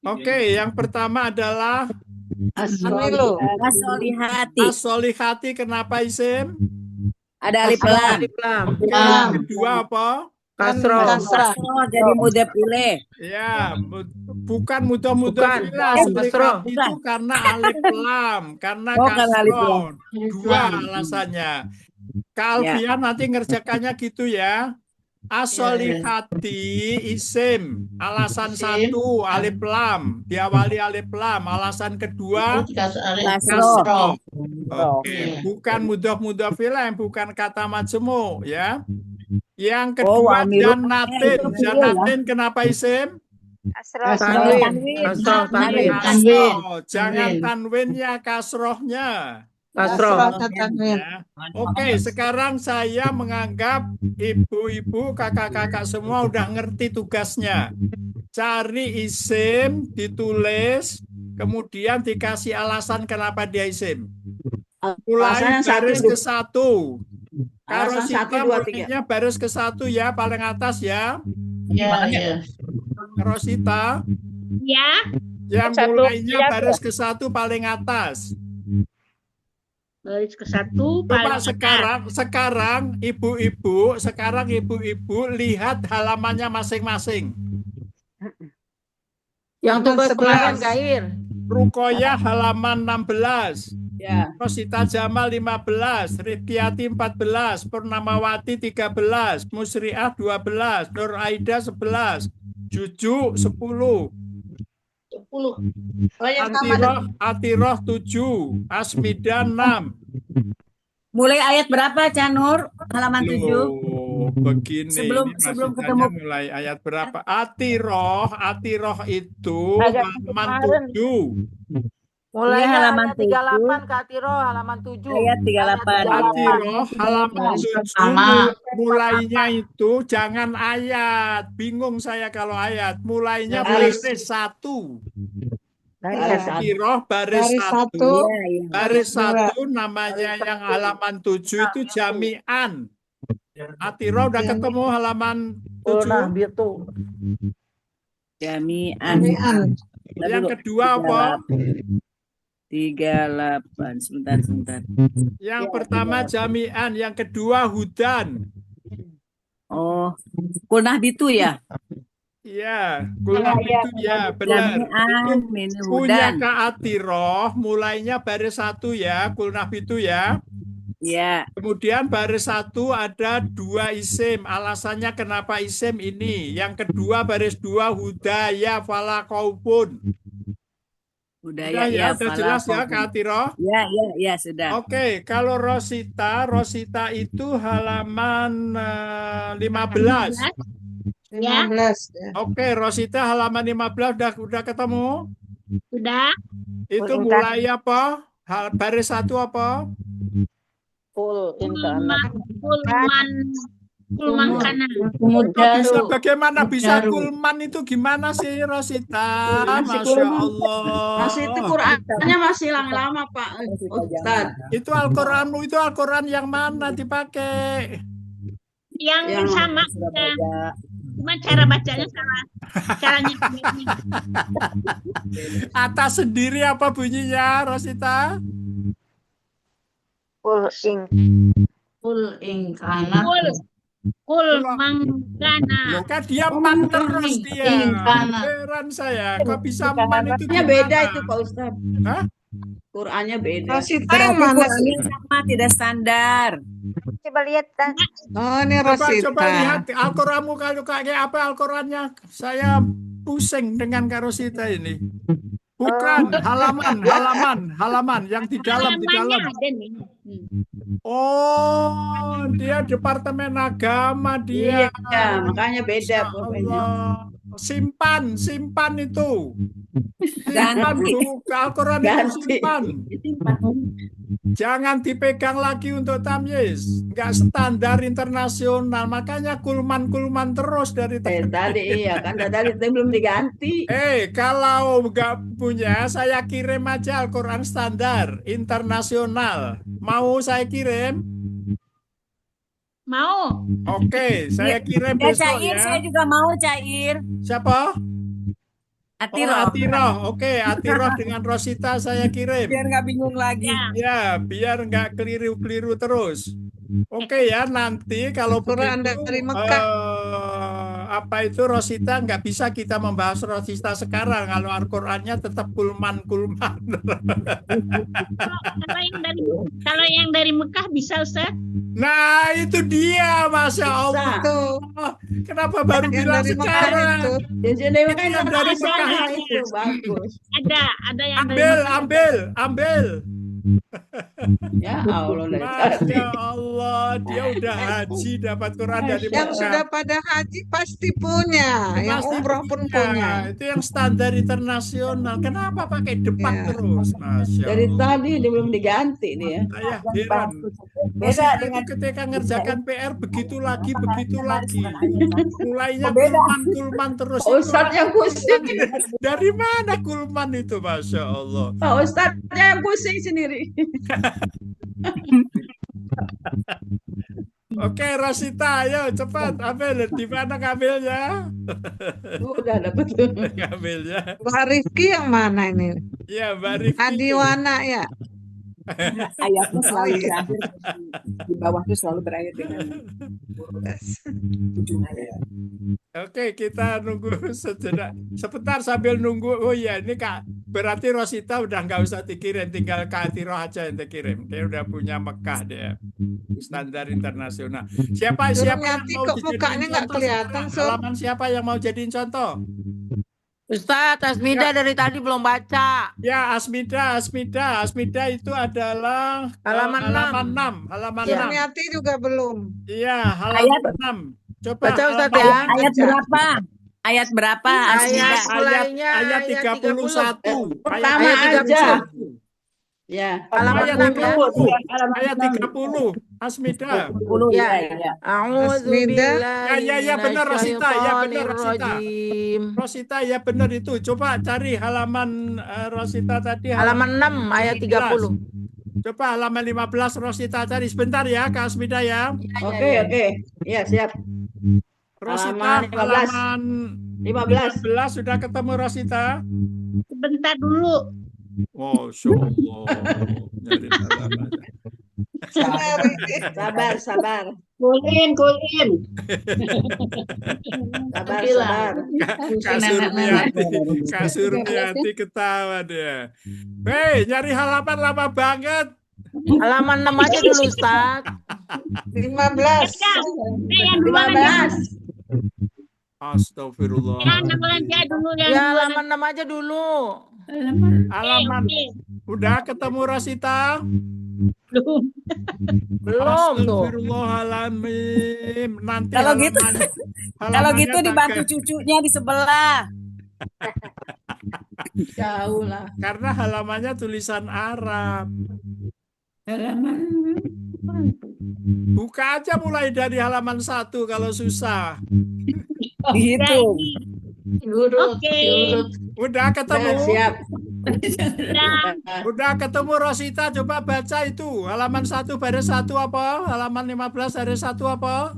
Oke, yang pertama adalah As-solihati. As-solihati kenapa isim? Ada alif lam. Yang kedua apa? Kasroh. Kasroh jadi mudhaf ilaih. Ya, bukan mudah-mudah kasroh. itu karena alif lam, karena Karena alif kasroh. lam. Dua alasannya. Kalfian nanti ngerjakannya gitu ya. As-solihati isim. Alasan satu alif lam, diawali alif lam. Alasan kedua kasroh. Oke, bukan mudah-mudah fi'il, bukan kata majmu ya. Yang kedua janatin. Janatin kenapa isim? Kasroh. Kasroh. Tanwin. Kasroh, tanwin. Tanwin. Jangan Tanwin. tanwinnya, kasrohnya. Kasroh. Kasrohnya tanwin. Ya. Oke, sekarang saya menganggap ibu-ibu, kakak-kakak semua udah ngerti tugasnya. Cari isim, ditulis, kemudian dikasih alasan kenapa dia isim. Mulai baris ke satu. Kalau Rosita mulainya baris ke satu ya, paling atas ya. Ya, ya. Rosita, Ya, yang mulainya baris ke satu paling atas. baris ke satu Coba paling atas. sekarang ibu-ibu lihat halamannya masing-masing. Yang tugas 11. kemarin Kair. Rukoyah halaman 16. Ya. Rosita Jamal 15, Rifkiati 14, Purnamawati 13, Musriah 12, Nur Aida 11, Juju 10, 10. Oh, yang sama. Atiroh 7, Asmida 6. Mulai ayat berapa, Canur? Halaman 7. Loh, begini Sebelum ini sebelum maksudnya ketemu mulai ayat berapa? Atiroh itu Agak halaman kemarin. 7. Mulai Ini halaman ayat 38 Kak Tiro, halaman 7. Ayat 38. Atiroh halaman 7 Sama. mulainya itu jangan ayat. Bingung saya kalau ayat. Mulainya Baris. baris 1. Baris. Atiroh baris Baris 1. satu. Iya, iya. Baris Dua. 1 namanya yang halaman 7 itu jami'an. Atiroh udah ketemu halaman 7. Gitu. Jami'an. Jami'an. Yang kedua apa? 38. Sebentar. Yang pertama jami'an, yang kedua hudan. Oh, kulnah bitu ya? Iya, kulnah Iya, itu ya, benar. Jami'an Itu min punya hudan. Kak Atiroh, mulainya baris 1 ya, kulnah itu ya. Ya, Kemudian baris 1 ada 2 isim. Alasannya kenapa isim ini. Yang kedua baris 2 hudaya fala qaupun. budaya Udah ya, udah jelas ya Kak Atiroh. Ya, sudah. Oke, kalau Rosita itu halaman 15. 15. Ya. Oke, Rosita halaman 15 udah ketemu? sudah. Itu Ingkar. mulai apa? Baris 1 apa? Kulman kanan. Kok bisa, Mudaru. bagaimana bisa Mudaru. kulman itu gimana sih Rosita? Masya Allah. Masih itu Qurannya masih lama-lama Pak Ustaz. Itu Al-Quranmu itu Al-Quran yang mana dipakai? Yang sama. Surabaya. Cuma cara bacanya salah. Caranya beda. Atas sendiri apa bunyinya Rosita? Full ink. Kul ingkana. Kul mangkana. Loh kan dia man terus dia. Ingkana. Heran saya, kok bisa man itu Qurannya gimana? beda itu Pak Ustaz. Hah? Qurannya beda. Rosita yang Berarti mana Qurannya sih? sama, tidak standar. Coba lihat kan. Oh, ini Coba Rosita. lihat Al-Quranmu kalau kayak apa Al-Qurannya. Saya pusing dengan Kak Rosita ini. Bukan halaman yang di dalam. Halamannya ada nih. Oh, dia Departemen Agama dia. Iya, makanya beda Masya pokoknya. Allah. Simpan itu. Simpan Ganti. buku Al-Quran itu Ganti. simpan. Jangan dipegang lagi untuk tamyiz. Nggak standar internasional. Makanya kulman terus dari tadi. Tadi iya kan tadi belum diganti. Kalau nggak punya, saya kirim aja Al-Quran standar internasional. Mau saya kirim? Mau. Oke, saya kirim Ya, besok Cair, ya. saya juga mau, Cair. Siapa? Atiroh. Atiroh. Oke, Atiroh dengan Rosita saya kirim. Biar nggak bingung lagi. Ya, biar nggak keliru-keliru terus. Oke ya, nanti kalau Quran begitu dari Mekah. apa itu Rosita nggak bisa kita membahas Rosita sekarang. Kalau Al-Qur'annya tetap kulman. Kalau yang dari Mekah bisa Ustaz? Nah, itu dia, Masya Allah. Tuh, Kenapa baru yang bilang dari Mekah sekarang? itu. Jadi makanya Yang dari bisa Mekah itu bagus. Ada yang dari Mekah. Ambil. Ya Allah dari tadi. Masya Allah, dia udah haji dapat Quran dari Yang sudah Mekah. pada haji pasti punya, yang Pasti umroh pun punya. punya. Itu yang standar internasional. Kenapa pakai depak Ya. terus? Masya Dari Allah. tadi dia belum diganti dia. Saya heran. Beda Rosita dengan itu ketika ngerjakan PR begitu lagi. Mulainya Beda. kulman terus. Pak Ustadz yang pusing. Dari mana kulman itu, Masya Allah. Pak Ustadz yang pusing sendiri. Oke, Rosita, ayo cepat ambil. Di mana ngambilnya? Udah dapet tuh. Ngambilnya. Mbak Rifki yang mana ini? Ya, Mbak Rifki. Adiwana ya? Ayatnya selalu Oh, iya. berakhir di bawah tuh selalu berakhir dengan ujung ayat. Oke, kita nunggu sejenak. Sebentar sambil nunggu. Oh iya, ini Kak. Berarti Rosita udah nggak usah dikirim, tinggal Kak Atiro aja yang dikirim. Dia udah punya Mekah dia. Standar internasional. Siapa Suruh yang Nyati mau kok dijadiin mukanya nggak contoh kelihatan, sekarang? Sur. Halaman siapa yang mau jadiin contoh? Ustadz, Asmida dari tadi belum baca. Ya, Asmida itu adalah Halaman halaman 6. Halaman Ya. 6. Nyati juga belum. Iya, halaman 6. Coba Baca Ustadz halaman ya. Ayat berapa? Ayat berapa? Asmida? Ayat mulainya ayat 31. Pertama Ayat aja. 30. Ya. Halaman Ayat 6 ya. 30. Ayat 30. Asmida. 10 Ya. ya. A'udzubillahi Ya, benar, Rosita. Ya, benar, Rosita. minasyaitonirrajim. Rosita, ya benar itu. Coba cari halaman Rosita tadi. Halaman 6 ayat 30. Coba halaman 15 Rosita cari. Sebentar ya, Kak Asmida ya. Oke. Ya, siap. Rosita, Halaman 15. halaman 15. 15 sudah ketemu Rosita. Sebentar dulu. Oh, Allah. Nyari halaman. Sabar. Kulin. Sabar. Kak Surmiati ketawa dia. Hei, nyari halaman lama banget. Halaman 6 aja dulu, Ustaz. 15. Yang duluan aja. 15. Astagfirullah. Yang duluan aja dulu. Yang Ya, duluan halaman 6 aja dulu. Halaman. Oke. Udah ketemu Rosita? Belum. Belum tuh. Astagfirullahaladzim. Nanti Kalau gitu, halamannya kalau gitu tak dibantu ganti. cucunya di sebelah. Jauh lah. Karena halamannya tulisan Arab. Buka aja mulai dari halaman 1 kalau susah. Gitu. Diurut. Oke. Udah ketemu? Nah, siap. Udah ketemu Rosita, coba baca itu. Halaman 1 baris 1 apa? Halaman 15 baris 1 apa?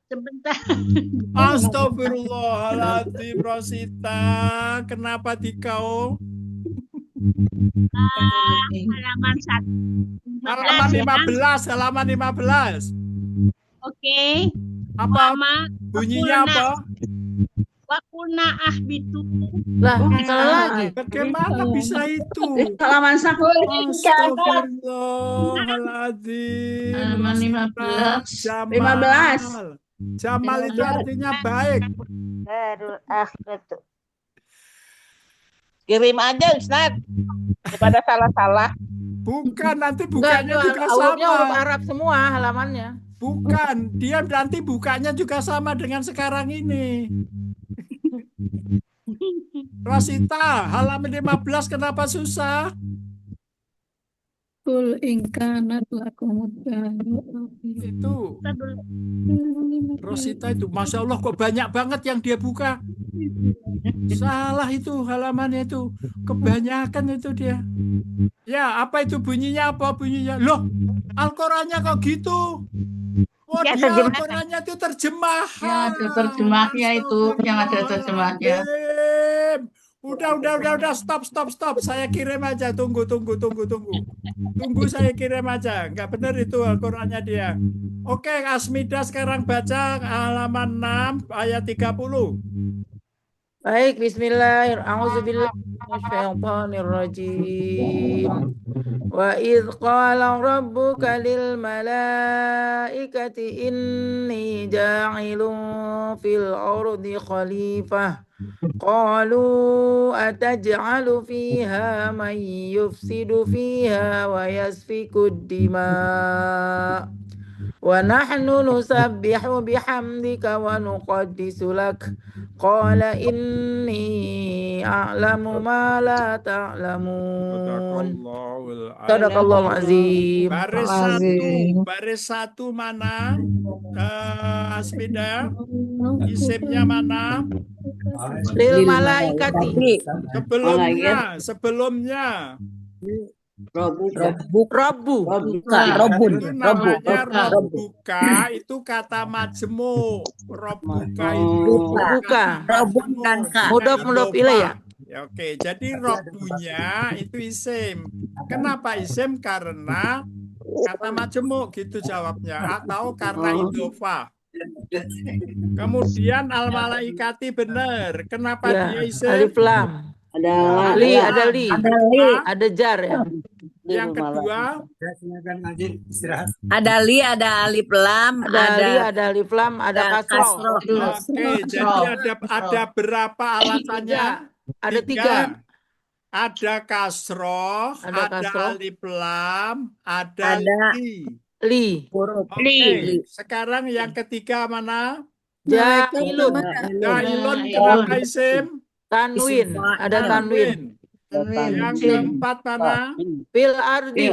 Sebentar. Astagfirullahaladzim, Rosita. Kenapa dikau? Halaman 1. Halaman 15, halaman 15. Oke. Apa? Mama. Bunyinya apa? Wakuna ahbitu. Lah, salah lagi. Bagaimana bisa itu? Halaman 1. Astagfirullahaladzim. Halaman 15. Jamal. 15. Jamal itu artinya baik. Darul akhiratu. Kirim aja Ustaz. Daripada salah-salah. Bukan, nanti Enggak, bukanya juga hurufnya huruf sama. Arab semua halamannya. Bukan, dia nanti bukanya juga sama dengan sekarang ini. Rosita, halaman 15 kenapa susah? Kul ingkanat lakumud Itu Rosita itu, Masya Allah kok banyak banget yang dia buka. Salah itu halamannya itu, kebanyakan itu dia. Ya, apa itu bunyinya, apa bunyinya? Loh, Al-Qurannya kok gitu? Oh, Ya, dia terjemahan. Al-Qurannya itu terjemahan. Ya, ada terjemahnya itu, yang ada terjemahnya. Udah, stop. Saya kirim aja, tunggu. Tunggu saya kirim aja. Nggak benar itu Al-Qurannya dia. Oke, Asmida sekarang baca halaman 6 ayat 30. Baik, bismillahirrahmanirrahim. Minasyaitonirrajim. Wa idh qala rabbuka lil malaikati inni ja'ilun fil ardi khalifah. Qalu ataj'alu fiha man yufsidu fiha wa yasfiku dima' wa nahnu nusabbihu bihamdika wa nuqaddisu lak. Qala inni a'lamu ma la ta'lamun. Sadaqallahul azim. Baris satu mana? Asmida, isimnya mana? Lil malaikati. Sebelumnya. Rabbu. Itu namanya Rabbuka, itu kata majemuk. Rabbuka itu Mudhof ilaih ya. Oke, jadi Rabbunya itu isim. Kenapa isim? Karena kata majemuk gitu jawabnya, atau karena idhofah. Kemudian al malaikati benar. Kenapa dia isim? Alif lam. Ada li, ada jar ya. Yang kedua, ada li, ada alif lam, ada alif lam, ada kasroh. Oke, jadi ada berapa alasannya? Ada tiga. Ada kasroh, ada alif lam, ada li. Oke, sekarang yang ketiga mana? Ja'ilun. Ja'ilun kenapa isim? Tanwin, ada tanwin. Yang keempat mana? Fil ardi.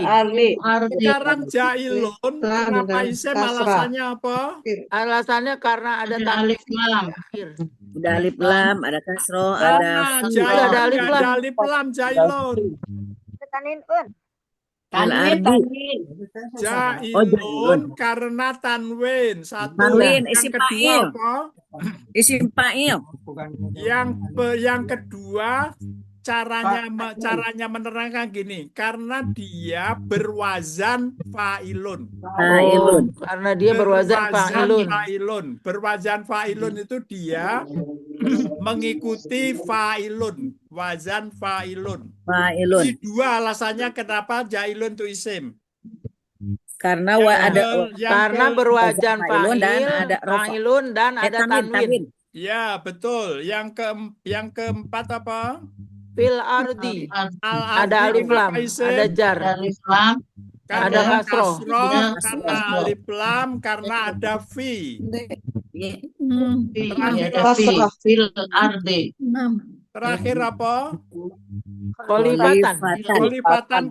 Sekarang ja'ilun kenapa isim? Alasannya apa? Alasannya karena ada alif lam. Ada alif lam, ada kasroh, ada alif lam ja'ilun. Tekanin un. Ja'ilun karena tanwin. Satu. Tanwin, Yang isim kedua fa'il. apa? Isim fa'il. Yang kedua caranya menerangkan gini, karena dia berwazan fa'ilun. Karena dia berwazan fa'ilun. Berwazan fa'ilun itu dia mengikuti fa'ilun, wazan fa'ilun. Ini dua alasannya kenapa ja'ilun itu isim. Karena karena berwazan fa'ilun dan ada tanwin. Ya, betul. Yang keempat apa? Fil ardi. Ada alif lam, ada jar. Ada kasroh. Karena alif lam, karena ada fi. Fil ardi. Terakhir apa? Kolipatan.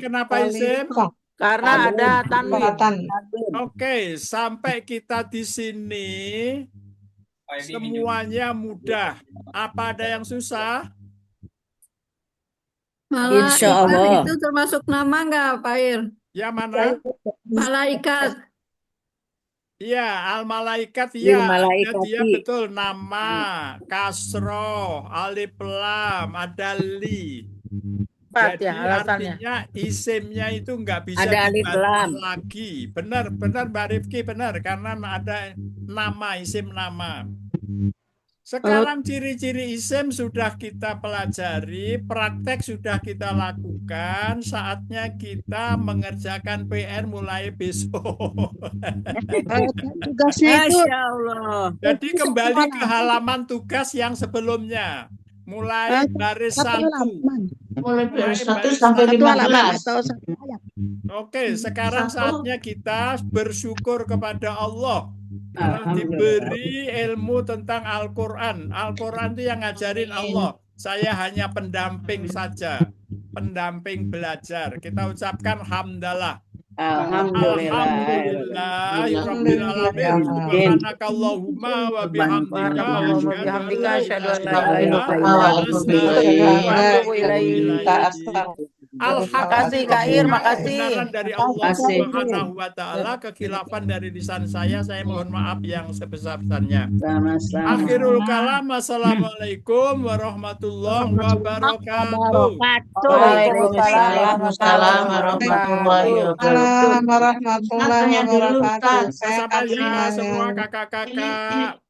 Kenapa isim? Karena ada tanwin. Oke, sampai kita di sini semuanya mudah. Apa ada yang susah? Insya Allah. Itu termasuk nama nggak, Pak Ir? Ya, mana? Malaikat. Iya, al-malaikat Lil ya. malaikati. Dia betul nama, kasroh, alif lam, ada li. Jadi artinya isimnya itu nggak bisa ada alif lam lagi. Benar Mbak Rifki, benar, karena ada nama, isim nama. Sekarang ciri-ciri isim sudah kita pelajari, praktek sudah kita lakukan, saatnya kita mengerjakan PR mulai besok. Tugasnya itu. Masya Allah. Jadi kembali ke halaman tugas yang sebelumnya. Mulai baris 1. Mulai baris 1 sampai 15. Oke, sekarang saatnya kita bersyukur kepada Allah. Karena diberi ilmu tentang Al-Quran. Al-Quran itu yang ngajarin Allah. Saya hanya pendamping saja. Pendamping belajar. Kita ucapkan hamdalah. Alhamdulillahirabbil alamin. Subhanakallahumma wa bihamdika asyhadu an la ilaha illa anta Makasih Kak Ir, makasih. Dari Allah Subhanahu wa taala, kekhilafan dari lisan saya mohon maaf yang sebesar-besarnya. Akhirul kalam, assalamualaikum warahmatullahi wabarakatuh. Waalaikumsalam warahmatullahi wabarakatuh. Sampai ya semua kakak-kakak.